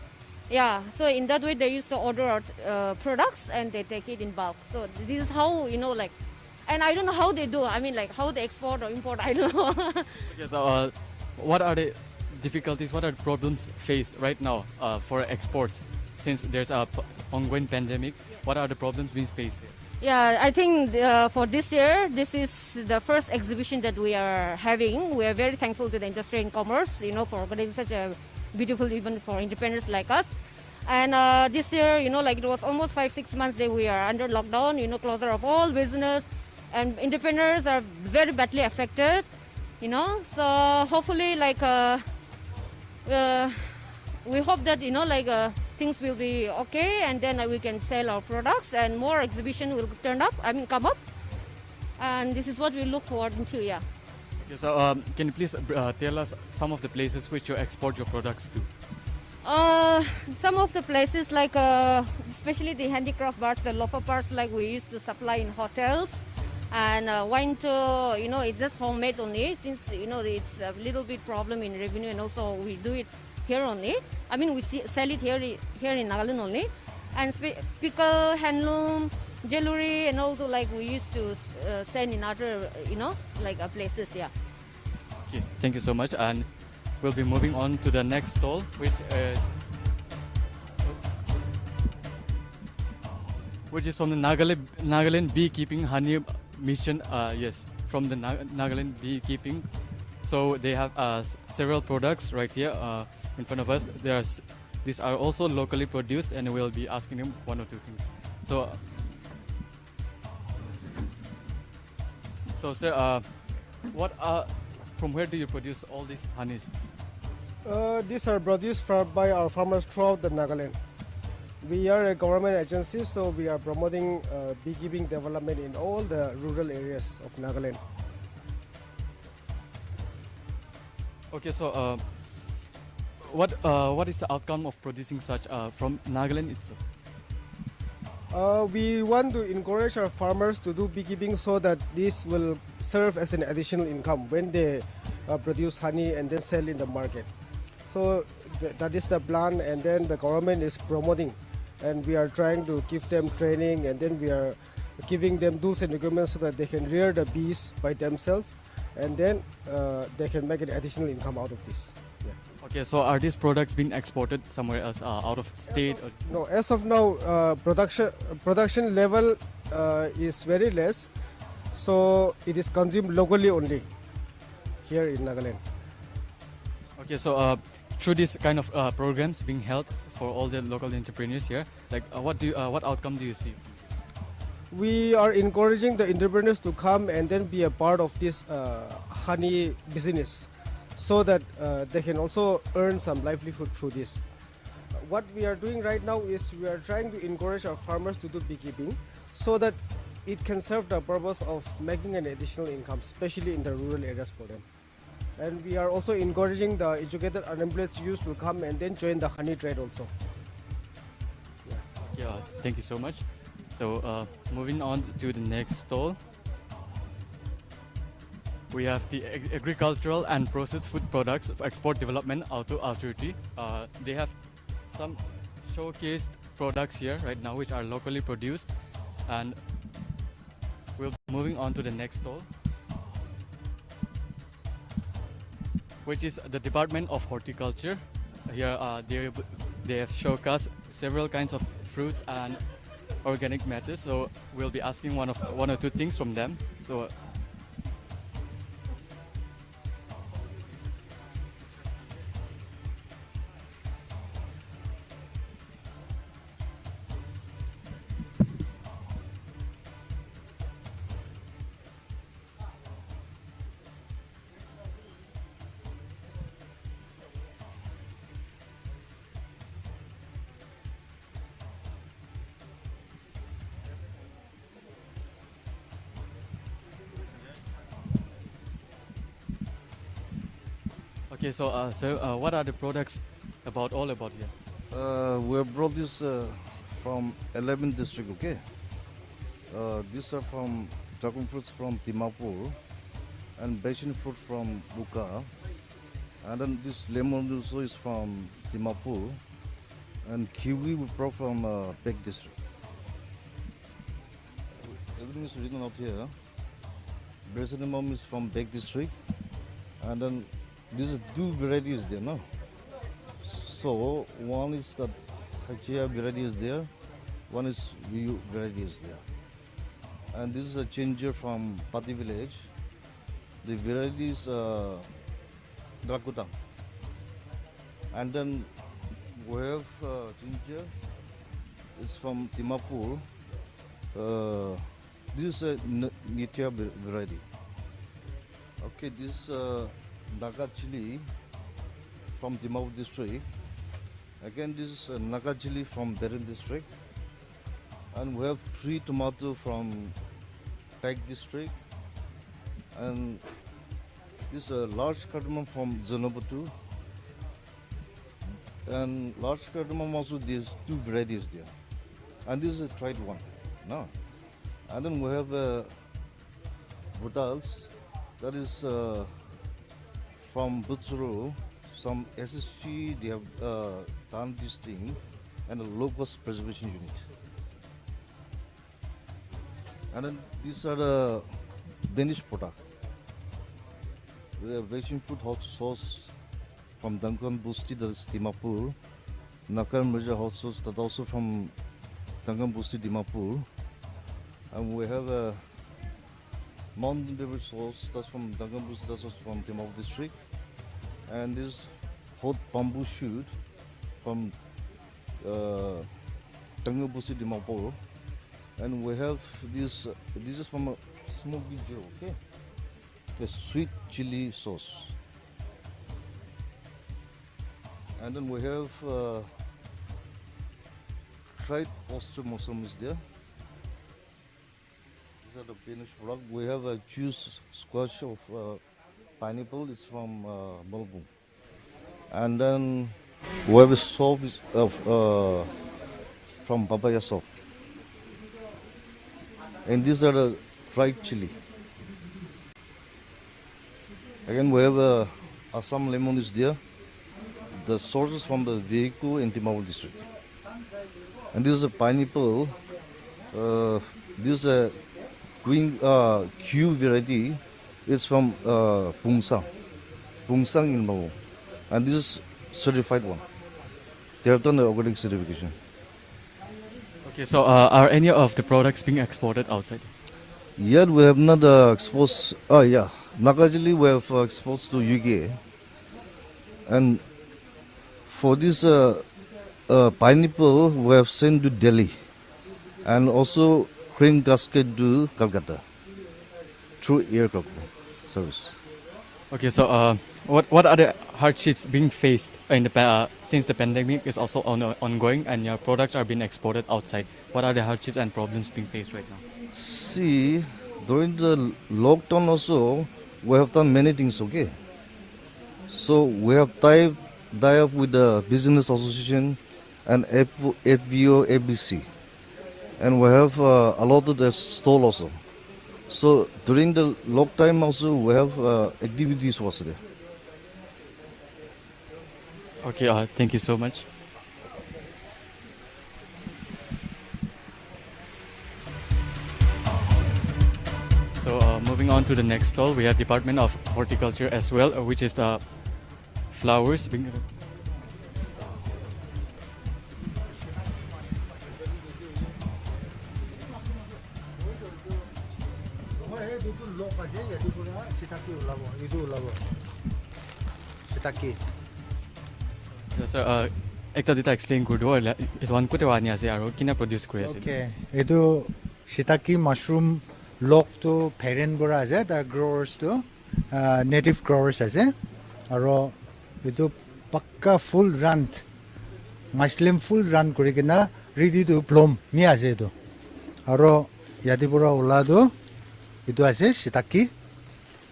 Yeah, so in that way they used to order our products and they take it in bulk. So this is how, and I don't know how they do. I mean, how they export or import, I don't know. Okay, so what are the difficulties, what are the problems faced right now for exports? Since there's a ongoing pandemic, what are the problems being faced here? Yeah, I think for this year, this is the first exhibition that we are having. We are very thankful to the industry and commerce, for organizing such a beautiful event for entrepreneurs like us. And this year, it was almost 5-6 months that we are under lockdown, closure of all business, and entrepreneurs are very badly affected, So hopefully, we hope that, things will be okay, and then we can sell our products and more exhibition will come up. And this is what we look forward to, yeah. Okay, so can you please tell us some of the places which you export your products to? Some of the places especially the handicraft parts, the loafer parts we used to supply in hotels, and wine to, it's just homemade only, since, it's a little bit problem in revenue, and also we do it here only. I mean, we sell it here in Nagaland only. And pickle, handloom, jewelry, and also we used to send in other, places, yeah. Okay, thank you so much. And we'll be moving on to the next stall, which is from the Nagaland Beekeeping Honey Mission. Yes, from the Nagaland Beekeeping. So they have several products right here in front of us. These are also locally produced, and we'll be asking them 1 or 2 things. So sir, from where do you produce all these honeys? These are produced by our farmers throughout the Nagaland. We are a government agency, so we are promoting beekeeping development in all the rural areas of Nagaland. Okay, so what is the outcome of producing such from Nagaland itself? We want to encourage our farmers to do beekeeping so that this will serve as an additional income when they produce honey and then sell in the market. So that is the plan, and then the government is promoting, and we are trying to give them training, and then we are giving them tools and equipment so that they can rear the bees by themselves, and then they can make an additional income out of this. Yeah. Okay, so are these products being exported somewhere else, out of state? No, as of now, production level is very less, so it is consumed locally only here in Nagaland. Okay, so through this kind of programs being held for all the local entrepreneurs here, like what outcome do you see? We are encouraging the entrepreneurs to come and then be a part of this honey business, so that they can also earn some livelihood through this. What we are doing right now is we are trying to encourage our farmers to do beekeeping so that it can serve the purpose of making an additional income, especially in the rural areas for them. And we are also encouraging the educated unemployed youth to come and then join the honey trade also. Yeah, thank you so much. So moving on to the next stall, we have the Agricultural and Processed Food Products Export Development Authority. They have some showcased products here right now which are locally produced, and we'll be moving on to the next stall, which is the Department of Horticulture. Here they have showcased several kinds of fruits and organic matter, so we'll be asking one or two things from them. So okay, so sir, what are the products all about here? We have brought this from 11 district, okay? These are from dragon fruits from Dimapur and passion fruit from Buka. And then this lemon also is from Dimapur, and kiwi we brought from Pek district. Everything is written out here. Bresinimum is from Pek district, and then these are two varieties there, no? So one is the Hachia variety is there, one is Viu variety is there. And this is a ginger from Pati village. The variety is Drakuta. And then we have ginger, it's from Dimapur. This is a Nitya variety. Okay, this Naga chili from Dimapur district. Again, this is Naga chili from Beren district. And we have 3 tomato from Pek district. And this is a large cardamom from Zanabatu. And large cardamom also, there's 2 varieties there. And this is a tried one. No. And then we have what else? That is from Butsuru, some SSG, they have done this thing, and a low-cost preservation unit. And then these are the Danish product. We have Asian food hot sauce from Duncan Busti, that is Dimapur. Nakan Mirza hot sauce, that also from Duncan Busti, Dimapur. And we have a mountain beverage sauce, that's from Duncan Busti, that's also from Dimapur district. And this hot bamboo shoot from Duncan Busti, Dimapur. And we have this is from a smoky Joe, okay? A sweet chili sauce. And then we have dried oyster mushroom is there. These are the finished product. We have a juice squash of pineapple. It's from Melbourne. And then we have a soap from papaya soap. And these are the dried chili. Again, we have Assam lemon is there. The sources from the vehicle in Dimapur district. And this is a pineapple. This is a green Q variety. It's from Pungsang in Melbourne. And this is certified one. They have done the organic certification. Okay, so are any of the products being exported outside? Yet we have not exposed. Nagaland we have exposed to UK. And for this pineapple, we have sent to Delhi. And also cream cascade to Calcutta through air cargo service. Okay, so what are the hardships being faced in the since the pandemic is also ongoing and your products are being exported outside? What are the hardships and problems being faced right now? See, during the lockdown also, we have done many things, okay? So we have tied up with the business association and FVO, ABC. And we have allotted a stall also. So during the lockdown also, we have activities was there. Okay, thank you so much. So moving on to the next stall, we have Department of Horticulture as well, which is the flowers. So, ekta dita explain kurdo it one kote wani ase aro kina produce kori ase. Okay, etu shiitake mushroom lok to parent bora ase the growers to native growers ase aro etu pakka full run mushroom full run kori kina ready to bloom mi ase etu aro yadi bora ola do etu ase shiitake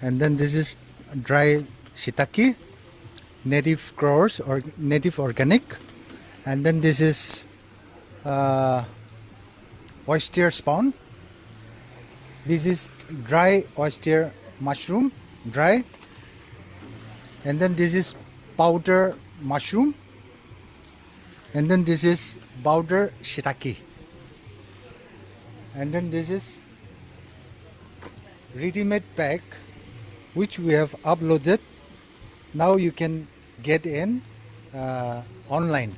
and then this is dry shiitake, native growers or native organic, and then this is oyster spawn. This is dry oyster mushroom, dry, and then this is powder mushroom, and then this is powder shiitake, and then this is ready-made pack which we have uploaded. Now you can get in online.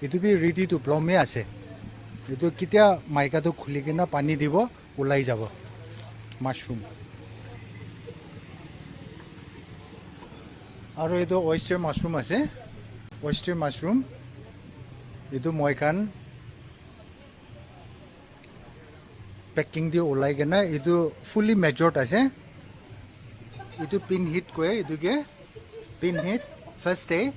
It will be ready to bloom me ase. It will kitia maika to khuligina pani dibo ulai jabo mushroom. Aro eto oyster mushroom ase. Oyster mushroom. Eto moikan packing di ulai gana. Eto fully matured ase. Itu pin hit ko hai, itu ke pin hit first day,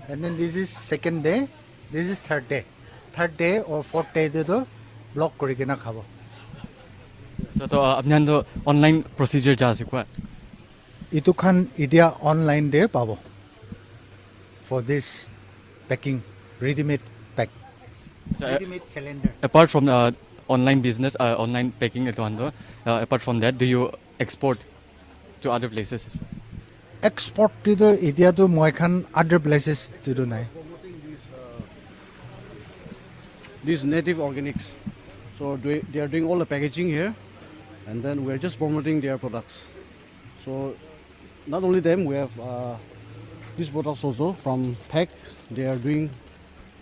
and then this is second day, this is third day or fourth day de to block kori kena khabo. So to apnan to online procedure ja sikwa. Itu khan idia online de pabo for this packing ready-made pack, So, ready-made cylinder. Apart from online business, online packing apart from that, do you export to other places as well? Export to the idia to moikan other places to do nai. These native organics. So they are doing all the packaging here, and then we're just promoting their products. So not only them, we have these products also from PAC. They are doing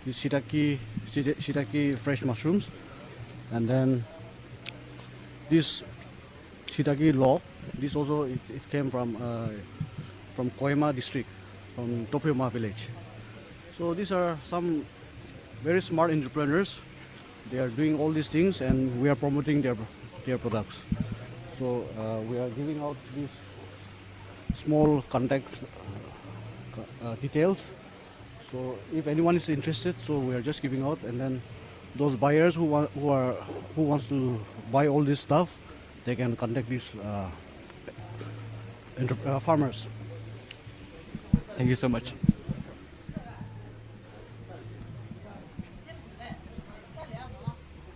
these shiitake fresh mushrooms, and then this shiitake log. This also it came from Kohima district, from Topioma village. So these are some very smart entrepreneurs. They are doing all these things, and we are promoting their products. So we are giving out these small contact details. So if anyone is interested, so we are just giving out, and then those buyers who wants to buy all this stuff, they can contact these farmers. Thank you so much.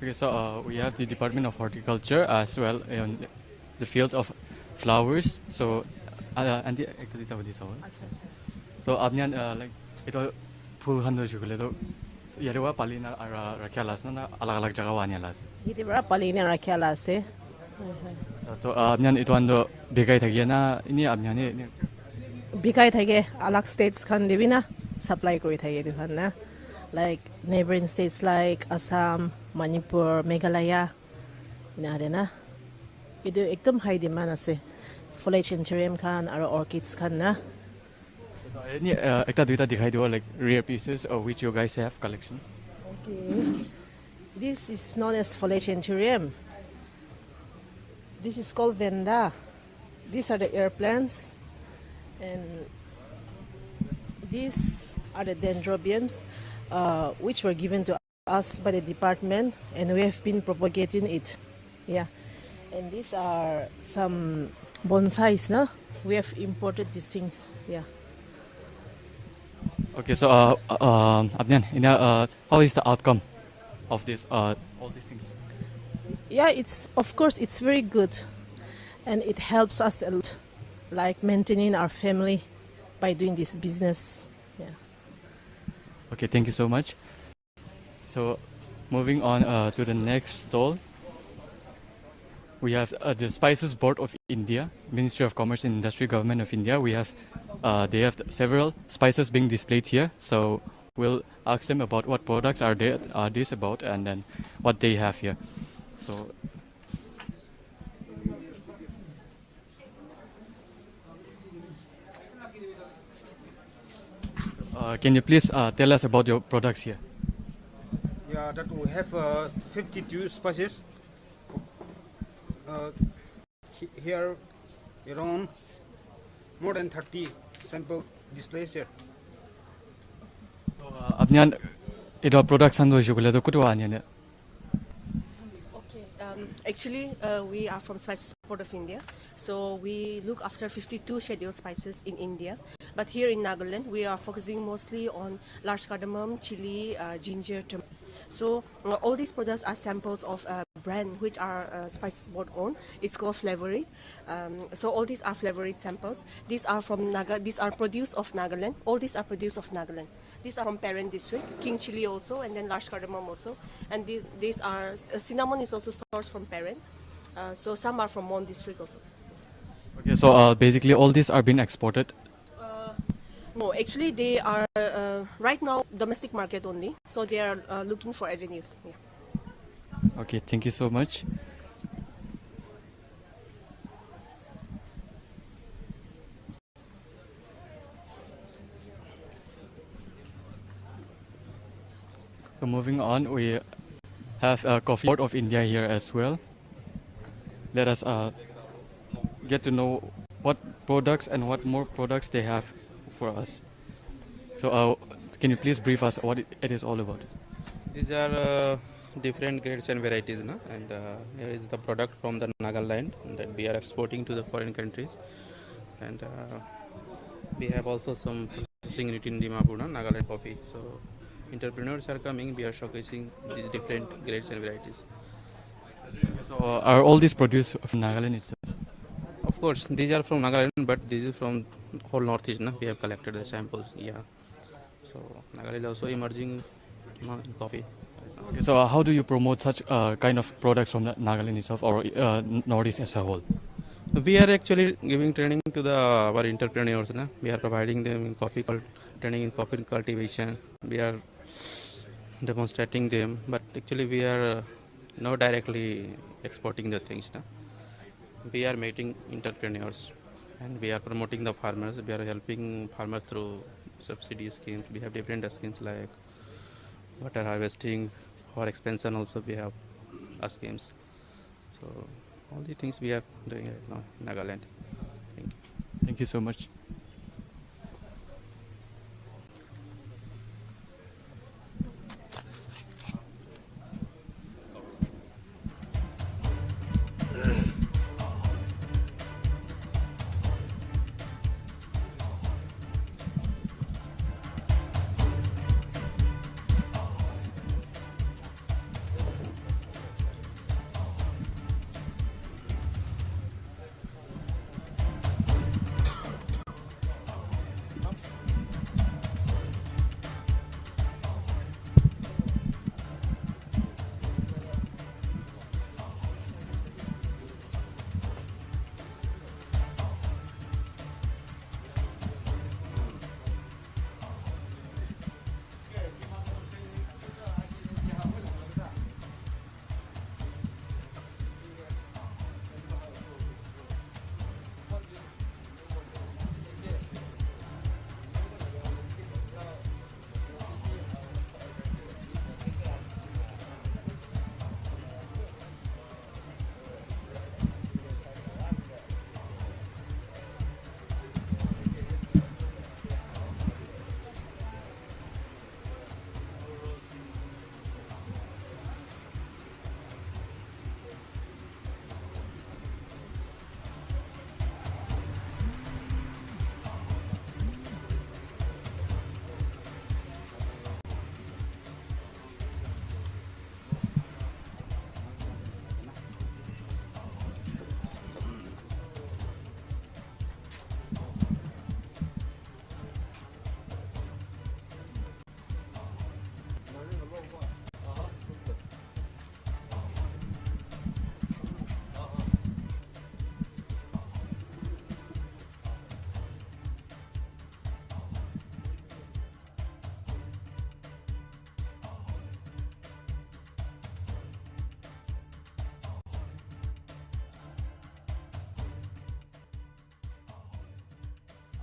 Okay, so we have the Department of Horticulture as well in the field of flowers. So, Andy, actually, so abnian like ito phul khan do chukle to yarewa palina ara rakhalas na alag alag jaga wanya las. Iti bra palina rakhala ase. So abnian ito ando bigai thagia na ini abnian ni Bikai thage alag states khan debina supply kori thage dukhan na. Like neighboring states like Assam, Manipur, Meghalaya, na. Ito ekdom high demand ase. Foliage anthurium khan or orchids khan na. Any ekta duita dikhai diwa like rare pieces of which you guys have collection. Okay. This is known as foliage anthurium. This is called venda. These are the air plants, and these are the dendrobiums, which were given to us by the department, and we have been propagating it. Yeah, and these are some bonsais. No, we have imported these things. Yeah. Okay, so Abnian, how is the outcome of this all these things? Yeah, of course it's very good, and it helps us a lot, like maintaining our family by doing this business. Yeah. Okay, thank you so much. So, moving on to the next stall, we have the Spices Board of India, Ministry of Commerce and Industry, Government of India. We have they have several spices being displayed here. So we'll ask them about what products are these about, and then what they have here. So. Can you please tell us about your products here? Yeah, that we have 52 spices. Here, around more than 30 sample displays here. Abnian, ito products ando jugule to kutu anya. Actually, we are from Spices Board of India, so we look after 52 scheduled spices in India. But here in Nagaland, we are focusing mostly on large cardamom, chili, ginger, turmeric. So all these products are samples of a brand which are Spices Board owned. It's called Flavorate. So all these are Flavorate samples. These are from These are produced of Nagaland. All these are produced of Nagaland. These are from Peren district, king chili also, and then large cardamom also. And these are cinnamon is also sourced from Peren. So some are from Mon district also. Yes. Okay, so basically all these are being exported. No, actually they are right now domestic market only. So they are looking for avenues. Yeah. Okay, thank you so much. So moving on, we have a Coffee Board of India here as well. Let us get to know what products and what more products they have for us. So can you please brief us what it is all about? These are different grades and varieties, no? And here is the product from the Nagaland that we are exporting to the foreign countries. And we have also some processing unit in Dimapur, no? Nagaland coffee. So entrepreneurs are coming, we are showcasing these different grades and varieties. So are all these produced from Nagaland itself? Of course, these are from Nagaland, but this is from whole Northeast. No? We have collected the samples. Yeah. So Nagaland is also emerging in coffee. Okay, so how do you promote such kind of products from Nagaland itself or Northeast as a whole? We are actually giving training to our entrepreneurs. No? We are providing them in training in coffee cultivation. We are demonstrating them, but actually we are not directly exporting the things. No? We are meeting entrepreneurs and we are promoting the farmers. We are helping farmers through subsidy schemes. We have different schemes like water harvesting or expansion also we have schemes. So all the things we are doing right now in Nagaland. Thank you. Thank you so much.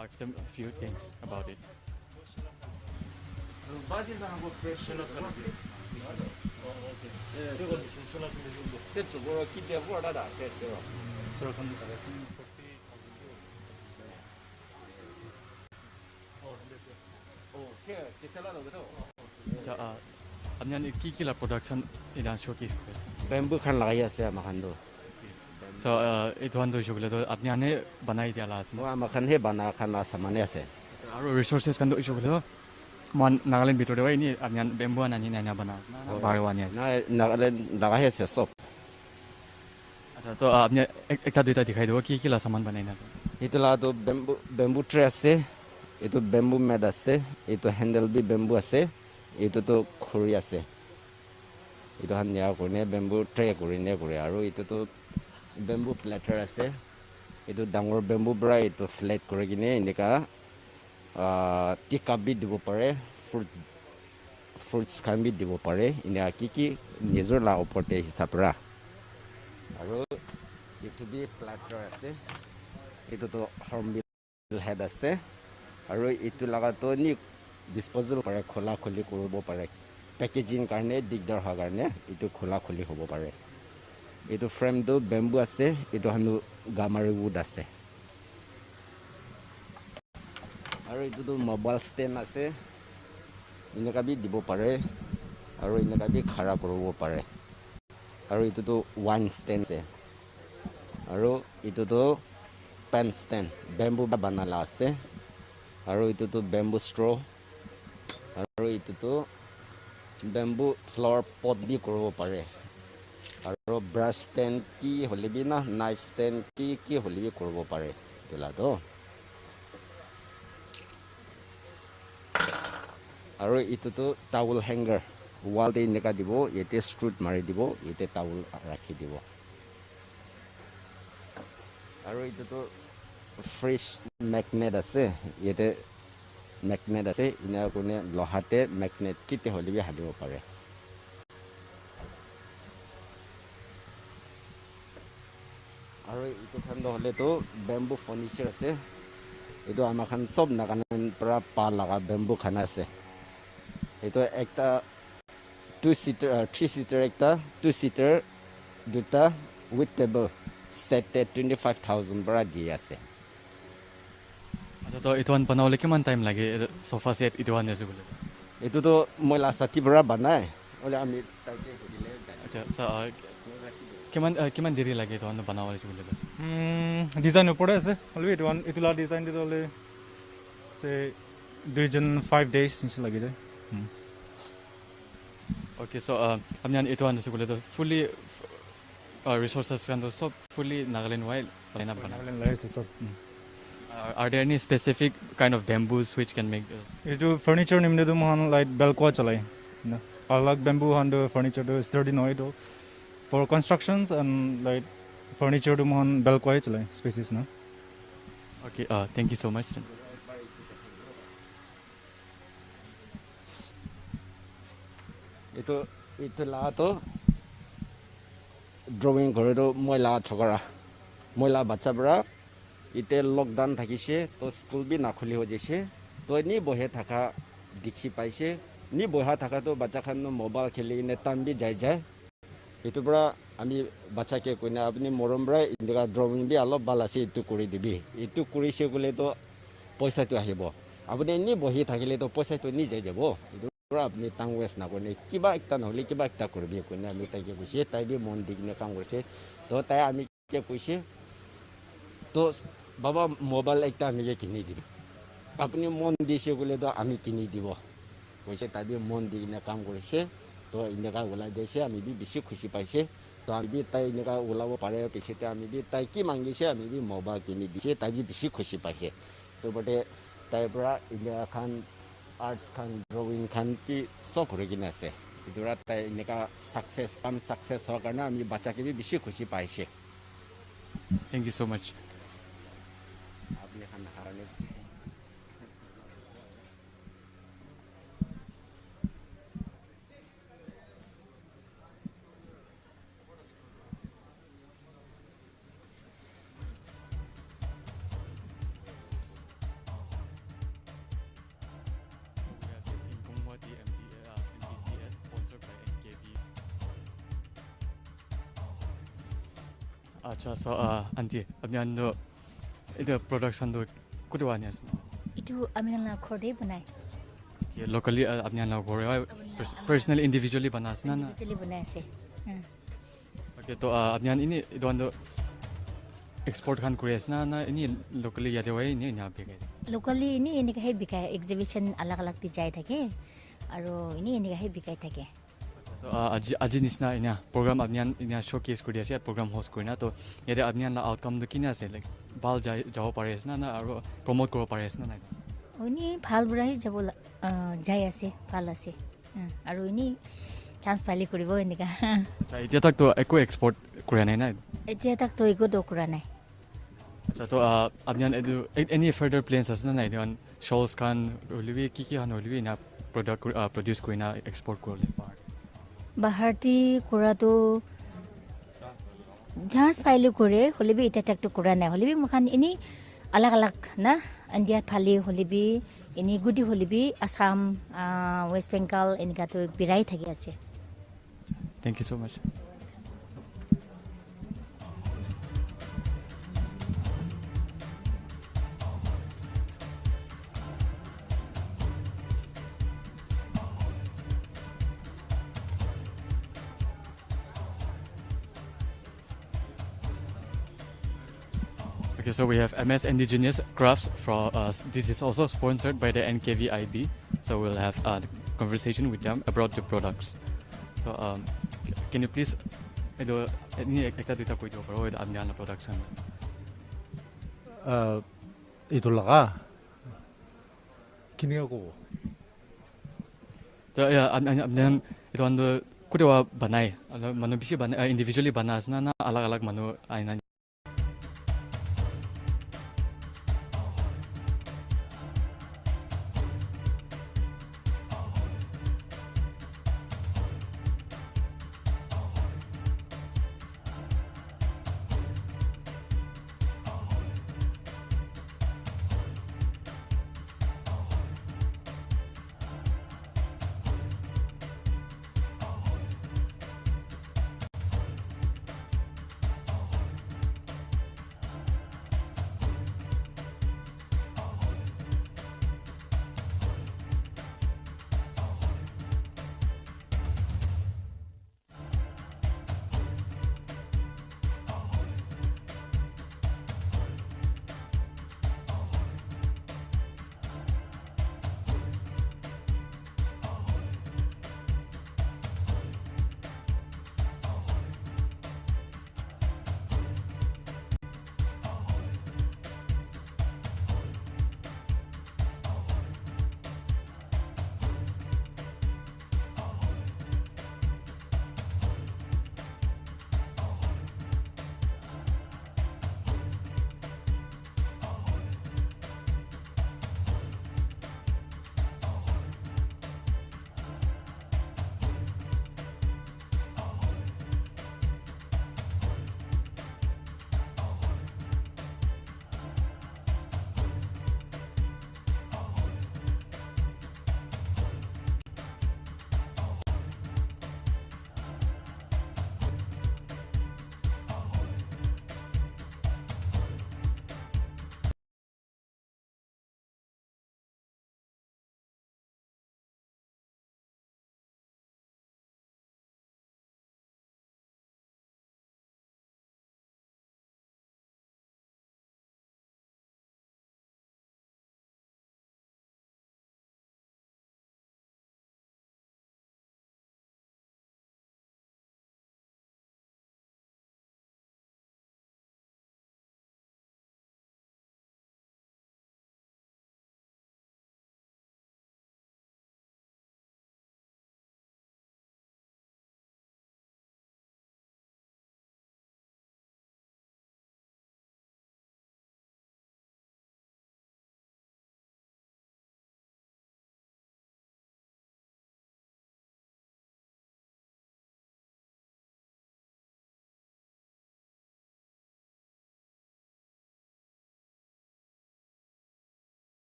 ask them a few things about it. Amyan kikila production ina showcase ko. Bamboo khan lagai ase amakhan do. So it one do shogle to apni ane banai dia la ase. Wa amakhan he bana khan la samane ase. Aro resources kan do shogle to man Nagaland bitor de ini amyan bamboo ani na bana. Barwani ase. Na Nagaland lagai ase sob. अच्छा तो आपने एक दुईटा दिखाई दो कि किला सामान बनाइना इतला तो bamboo tray ase, itu bamboo mat ase, itu handle bi bamboo ase, itu to khuri ase. Itu han ya kone bamboo tray kurine kure aru itu to bamboo platter ase. Itu dangor bamboo bra itu flat kore gine indika tika bi dibo pare, fruits kan bi dibo pare, ina kiki nizor la oporte hisapra. Aru itu bi platter ase. Itu to hornbill head ase. Aru itu laga to ni disposal pare khola kholi koribo pare. Packaging karne digdar ha karne itu khola kholi hobo pare. Itu frame do bamboo ase, itu hanu gamari wood ase. Aru itu to mobile stand ase. Inaka bi dibo pare. Aru inaka bi khara koribo pare. Aru itu to wine stand ase. Aru itu to pen stand bamboo banala ase. Aru itu to bamboo straw. Aru itu to bamboo flower pot bi koribo pare. Aru brush stand ki holebi na knife stand ki holebi koribo pare. Tula do. Aru itu to towel hanger. Wall de neka dibo, yete strut mari dibo, yete towel rakhi dibo. Aru itu to fresh magnet ase, yete magnet ase, ina kone lohate magnet kite holebi hadibo pare. Aru itu kan hole to bamboo furniture ase. Itu amakhan sob Nagaland pra pa laga bamboo khana ase. Itu ekta 2-seater, 3-seater ekta, 2-seater, duta with table. Set 25,000 bara di ase. अच्छा तो इतवान बनावले किमान time लागे sofa set इतवान जैसे बोले Itu to moila sati bara banai. Ole ami taike hodile. अच्छा सा किमान देरी लागे इतवान बनावले जैसे बोले डिजाइन ऊपर है अलवे इतवान इतला डिजाइन दे तोले से 5 days निसे लगे जाए. Okay, so amyan ituan jese kule to fully resources kan to sob fully Nagaland wide bana bana. Nagaland lai se sob. Are there any specific kind of bamboos which can make Itu furniture nimne do mohan like belkwa chalai. Na alag bamboo han do furniture do sturdy noi do. For constructions and like furniture do mohan belkwa chalai species na. Okay, thank you so much. Itu la to drawing kore do moila chokara. Moila bacha bra ite lockdown thakise to school bi na khuli ho jese to ni bohe thaka dikhi paise ni boha thaka to bacha khan no mobile kheli ne tam bi jai jai itu bra ami bacha ke koina apni morom bra indika drawing bi alop bala se itu kori dibi itu kori se gole to paisa to ahibo apni ni bohi thakile to paisa to ni jai jabo apni tang west na kone kiba ekta নহলে kiba ekta korbi kone ami taike kuise tai bi mon digne kam korse to tai ami ke kuise to baba mobile ekta ami ke kini dibi apni mon dise gole to ami kini dibo kuise tai bi mon digne kam korse to indeka ola jaise ami bi bishi khushi paise to ami bi tai indeka olabo pare pichete ami bi tai ki mangise ami bi mobile kini dise tai bi bishi khushi paise to bote tai pra indeka khan arts kan drawing kan ki so kore gina ase idura tai neka success ho karna ami bacha ke bi bishi khushi paise. Thank you so much. Apni khan harane Acha so anti abyan do ito production do kudu anyas. Itu amyan la khode banai. Locally abyan la gore personally individually banas na. Individually banai se. Okay to abyan ini ito ando export kan kurias na ini locally yade way ini nya bikai. Locally ini kahe bikai exhibition alag ti jai thake aro ini kahe bikai thake. So aji nisna ina program abyan ina showcase kuriya se program host kurina to yade abyan la outcome do kina se like bal jaw pares na aro promote koro pares na. Ini phal burai jabo jai ase phal ase aro ini chance pali kuribo enika. Etia tak to eko export kuriya nai na. Etia tak to eko do kura nai. Acha to abyan edu any further plans as na nai on shows kan olivi kiki han olivi na product produce kurina export koro le par. Baharti kura to chance pali kure holibi etia tak to kura nai holibi mukhan ini alag na India phali holibi ini gudi holibi Assam West Bengal enika to birai thaki ase. Thank you so much. Okay, so we have MS Indigenous Crafts from this is also sponsored by the NKVIB. So we'll have a conversation with them about the products. So can you please ini ekta duita koi do paro abyan production. Itulaga. Kiniago. So yeah, abyan ito ando kudewa banai. Manu bisi banai individually banas na alag manu aina.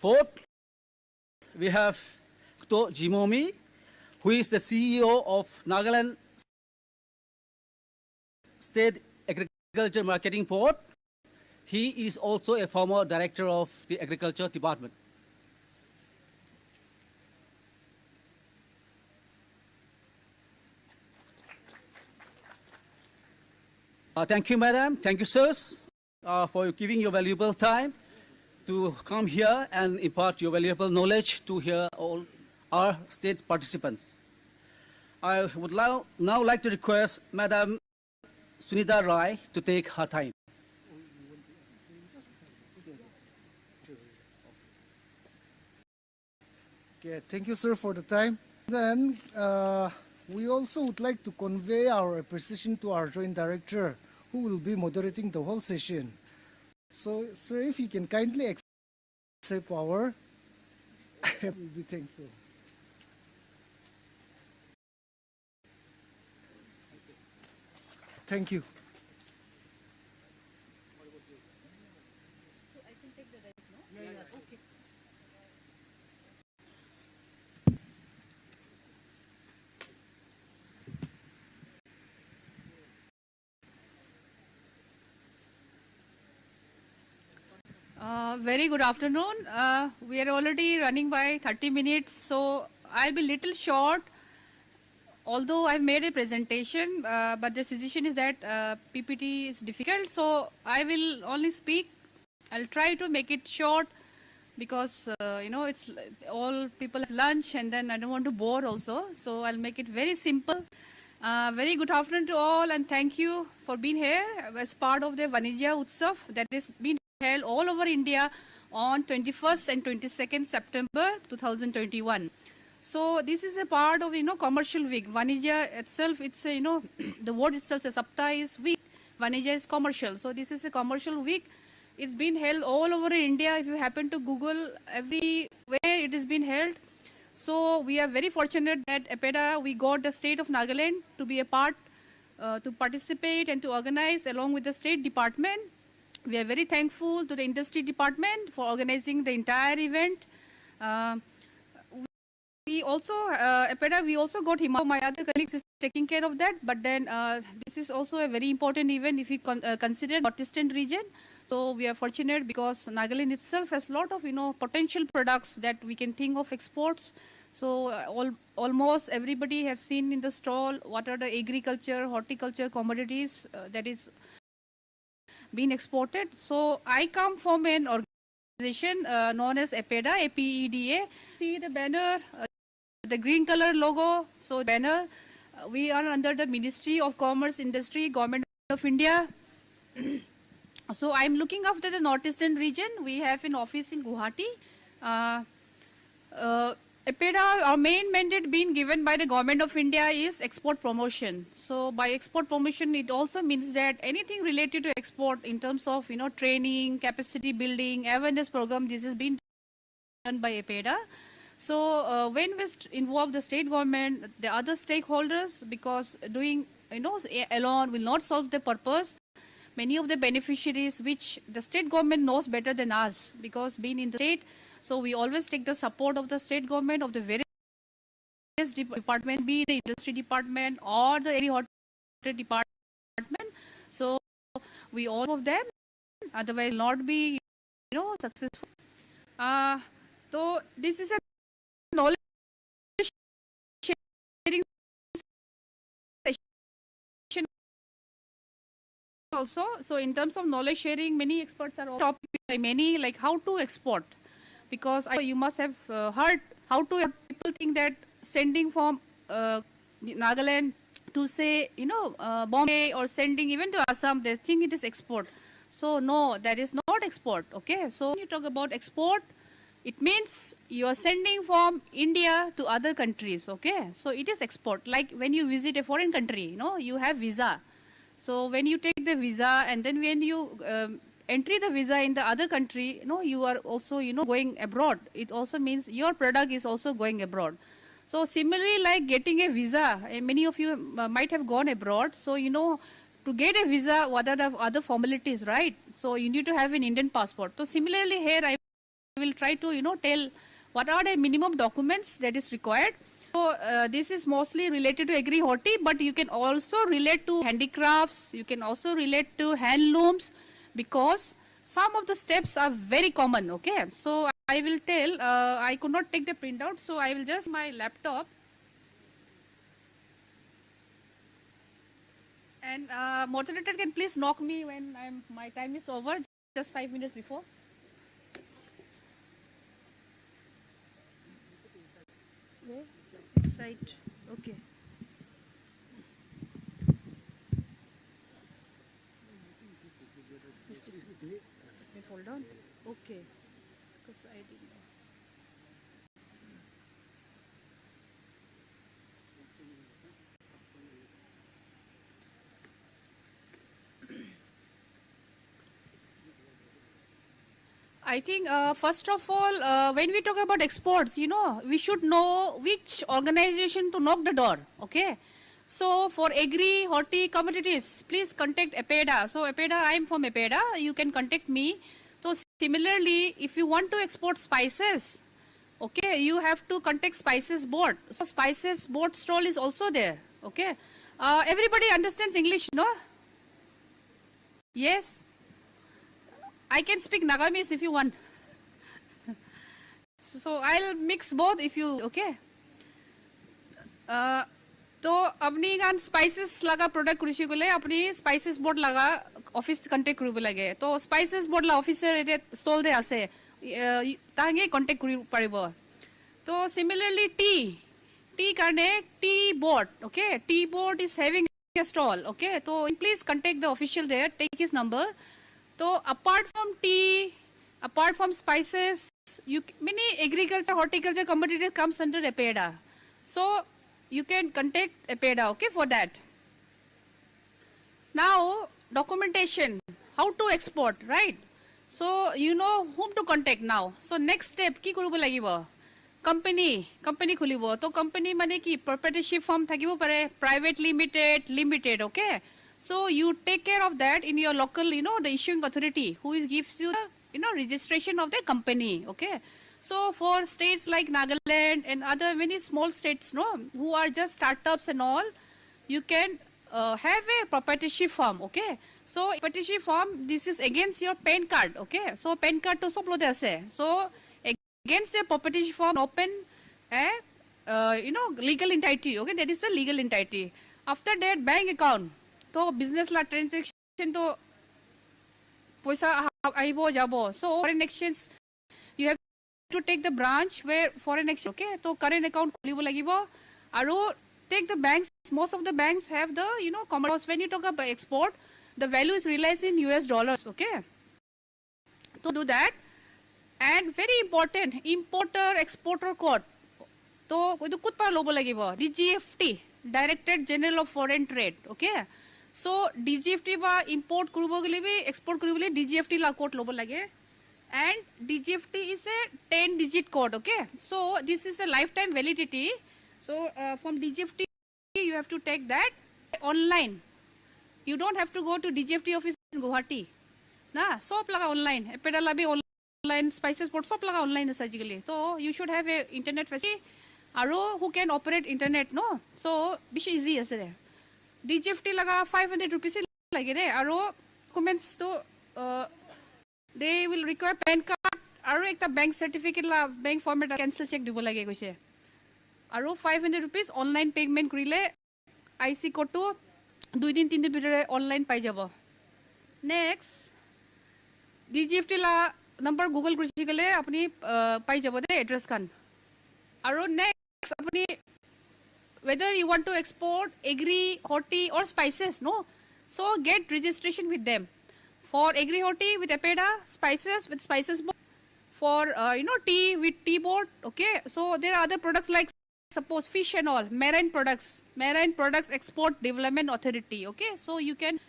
Fourth, we have To Jimomi, who is the CEO of Nagaland State Agriculture Marketing Board. He is also a former director of the Agriculture Department. Thank you, madam. Thank you, sirs, for giving your valuable time to come here and impart your valuable knowledge to hear all our state participants. I would now like to request Madam Sunita Rai to take her time. Okay, thank you, sir, for the time. Then we also would like to convey our appreciation to our Joint Director, who will be moderating the whole session. So, sir, if you can kindly accept our, I will be thankful. Thank you. So I can take the rest, no? Yeah, yeah. Okay. Very good afternoon. We are already running by 30 minutes, so I'll be little short. Although I've made a presentation, but the situation is that PPT is difficult, so I will only speak. I'll try to make it short because, it's all people have lunch and then I don't want to bore also. So I'll make it very simple. Very good afternoon to all and thank you for being here as part of the Vanijya Utsav that is being held all over India on 21st and 22nd September 2021. So this is a part of, commercial week. Vanijya itself, it's, the word itself is Sapta is week. Vanijya is commercial. So this is a commercial week. It's been held all over India. If you happen to Google, everywhere it has been held. So we are very fortunate that APEDA, we got the state of Nagaland to be a part, to participate and to organize along with the state department. We are very thankful to the industry department for organizing the entire event. We also, APEDA, we also got him. My other colleagues is taking care of that. But then this is also a very important event if we consider Northeastern region. So we are fortunate because Nagaland itself has a lot of, potential products that we can think of exports. So almost everybody have seen in the stall what are the agriculture, horticulture commodities that is being exported. So I come from an organization known as APEDA, APEDA. See the banner, the green color logo. So banner, we are under the Ministry of Commerce, Industry, Government of India. So I'm looking after the Northeastern region. We have an office in Guwahati. APEDA, our main mandate being given by the Government of India is export promotion. So by export promotion, it also means that anything related to export in terms of, training, capacity building, awareness program, this has been done by APEDA. So when we involve the state government, the other stakeholders, because doing, alone will not solve the purpose. Many of the beneficiaries, which the state government knows better than us, because being in the state, so we always take the support of the state government, of the various department, be the industry department or the agriculture department. So we all of them, otherwise not be, successful. So this is a knowledge sharing session also. So in terms of knowledge sharing, many experts are topic by many, like how to export. Because you must have heard how to people think that sending from Nagaland to say, Bombay or sending even to Assam, they think it is export. So no, that is not export. Okay. So when you talk about export, it means you are sending from India to other countries. Okay. So it is export. Like when you visit a foreign country, you have visa. So when you take the visa and then when you entry the visa in the other country, you are also, going abroad. It also means your product is also going abroad. So similarly, like getting a visa, and many of you might have gone abroad. So, to get a visa, what are the other formalities, right? So you need to have an Indian passport. So similarly here, I will try to, tell what are the minimum documents that is required. So this is mostly related to Agri Horti, but you can also relate to handicrafts, you can also relate to handlooms, because some of the steps are very common, okay? So I will tell, I could not take the printout, so I will just my laptop. And moderator can please knock me when my time is over, just 5 minutes before. Where? Inside. Okay. May fall down? Okay. Because I didn't know. I think first of all, when we talk about exports, we should know which organization to knock the door, okay? So for Agri, Horti, commodities, please contact APEDA. So APEDA, I am from APEDA, you can contact me. So similarly, if you want to export spices, okay, you have to contact Spices Board. So Spices Board stall is also there, okay? Everybody understands English, no? Yes? I can speak Nagamis if you want. So I'll mix both if you, okay? तो अपनी गान spices लगा product कृषि को ले अपनी spices board लगा office contact करूँ लगे तो spices board ला officer इधर stall दे आसे तांगे contact करूँ पड़े बो तो similarly tea करने tea board, okay? Tea board is having a stall, okay? तो please contact the official there, take his number. So apart from tea, apart from spices, many agriculture, horticulture commodities comes under APEDA. So you can contact APEDA, okay, for that. Now documentation, how to export, right? So you know whom to contact now. So next step, ki kuru lagibo? Company khulibo. To company mane ki proprietorship form thakibo pare, private limited, okay? So you take care of that in your local, the issuing authority who gives you, registration of the company, okay? So for states like Nagaland and other many small states, who are just startups and all, you can have a proprietorship form, okay? So proprietorship form, this is against your PAN card, okay? So PAN card to sop lo de. So against your proprietorship form, open a, legal entity, okay? That is the legal entity. After that, bank account. तो business ला transaction तो पैसा आइबो जाबो. So foreign exchange, you have to take the branch where foreign exchange, okay? तो current account खोलिबो लागिबो. आरो take the banks. Most of the banks have the commodities. When you talk about export, the value is realized in US dollars, okay? To do that, and very important, importer exporter code. तो कोई तो कुछ पर लोगो लागिबो. DGFT, Directorate General of Foreign Trade, okay? So DGFT ba import करूबो के लिए भी export करूबो के लिए DGFT ला code लोबो लगे, and DGFT is a 10-digit code, okay? So this is a lifetime validity. So from DGFT you have to take that online. You don't have to go to DGFT office in Guwahati. Na, सब लगा online. APEDA ला भी online, Spices Board सब लगा online है surgically. So you should have a internet facility. Aro who can operate internet, no? So bish easy है sir. DGFT लगा 500 rupees लगे रे. Aro documents तो they will require PAN card. Aro एक ता bank certificate ला bank format cancel check दिबो लगे कुछ. Aro 500 rupees online payment करिले IC code तो 2 दिन 3 दिन बिटरे online पाई जाबो. Next DGFT ला number Google कृषि के लिए अपनी पाई जाबो दे address kan. Aro next अपनी whether you want to export Agri, Horti or spices, no? So get registration with them. For Agri, Horti with APEDA, spices with Spices Board. For tea with Tea Board, okay? So there are other products like suppose fish and all, marine products export development authority, okay? So you can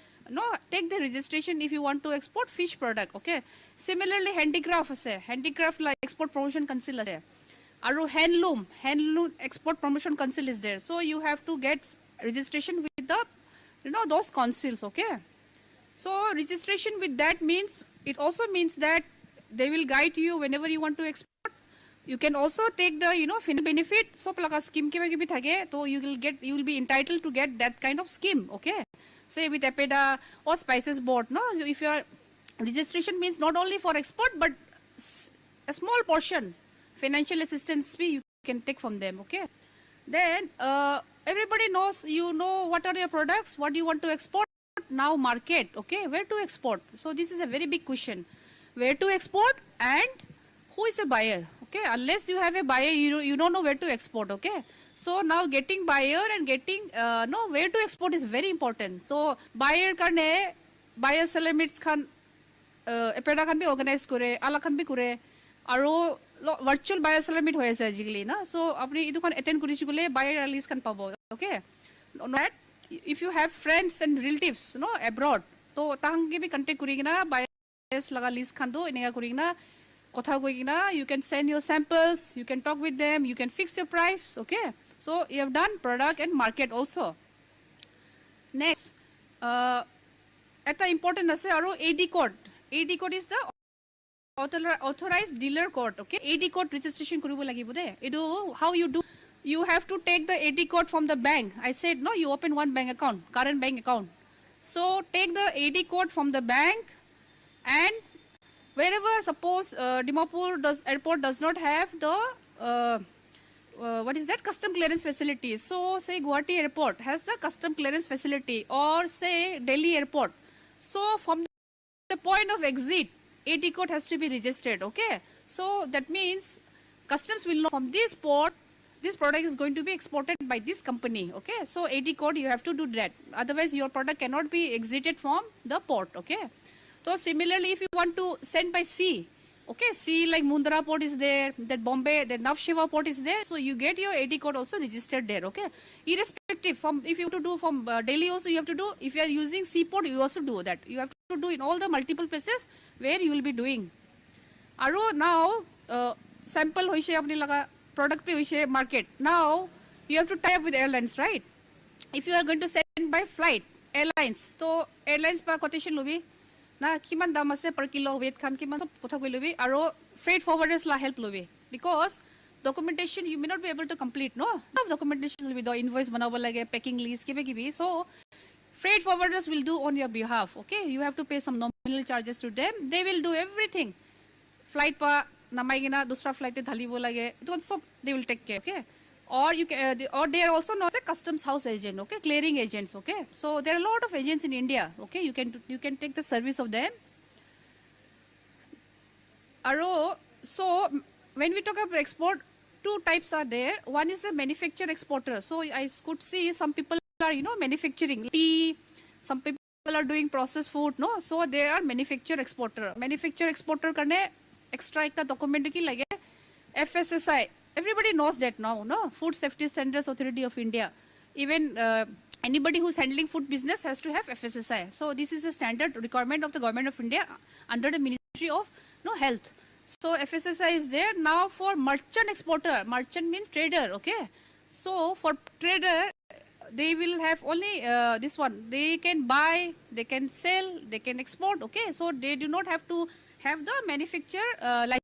take the registration if you want to export fish product, okay? Similarly handicraft like export promotion council ase. Aru handloom export promotion council is there. So you have to get registration with the those councils, okay? So registration with that means, it also means that they will guide you whenever you want to export. You can also take the, financial benefit. So, plaka scheme ke bhi thage, so you will be entitled to get that kind of scheme, okay? Say with APEDA or Spices Board, no? If your registration means not only for export, but a small portion, financial assistance fee you can take from them, okay? Then, everybody knows, what are your products, what do you want to export, now market, okay? Where to export? So, this is a very big question. Where to export and who is a buyer? Okay, unless you have a buyer, you don't know where to export. Okay, so now getting buyer and getting where to export is very important. So buyer karne buyer summits khan APEDA khan bhi organize kore, ala khan bhi kore, aro virtual buyer summit hoye ase ajikali na. So apni idu khan attend kuri chukule buyer release khan pabo. Okay, that if you have friends and relatives, abroad, to tahang ke bhi contact kuri na buyers laga list khan do inega kuri na. You can send your samples, you can talk with them, you can fix your price, okay? So you have done product and market also. Next, at the important AD code. AD code is the authorized dealer code, okay? AD code registration kurubo lagi bude. How you do? You have to take the AD code from the bank. I said no, you open one bank account, current bank account. So take the AD code from the bank, and wherever, suppose Dimapur airport does not have the custom clearance facility. So say Guwahati airport has the custom clearance facility, or say Delhi airport. So from the point of exit, AD code has to be registered. Okay. So that means customs will know from this port, this product is going to be exported by this company. Okay. So AD code you have to do that. Otherwise your product cannot be exited from the port. Okay. So similarly, if you want to send by sea, okay, sea like Mundra port is there, that Bombay, the Nav Shiva port is there, so you get your AD code also registered there, okay. Irrespective from, if you have to do from Delhi also you have to do, if you are using seaport, you also do that. You have to do in all the multiple places where you will be doing. Aro now, sample hoishe apni laga, product pe hoishe market. Now, you have to tie up with airlines, right? If you are going to send by flight, airlines, so airlines pa quotation lobi, na kiman dam ase per kilo weight khan kiman sob kotha koi lobi aro freight forwarders la help lobi, because documentation you may not be able to complete, no documentation will be the invoice banaba lage, packing list kibe kibi, so freight forwarders will do on your behalf. Okay, you have to pay some nominal charges to them, they will do everything, flight pa namai gina dusra flight te dhalibo lage, so they will take care. Okay, or you can, or they are also not a customs house agent, okay, clearing agents, okay. So there are a lot of agents in India, okay. You can take the service of them. So when we talk about export, two types are there. One is a manufacturer exporter. So I could see some people are manufacturing tea, some people are doing processed food, no. So they are manufacturer exporter. Manufacturer exporter karne extra ekta document ki lage FSSI. Everybody knows that now, no? Food Safety Standards Authority of India. Even anybody who's handling food business has to have FSSI. So this is a standard requirement of the Government of India under the Ministry of Health. So FSSI is there. Now for merchant exporter, merchant means trader, okay? So for trader, they will have only this one. They can buy, they can sell, they can export, okay? So they do not have to have the manufacturer license.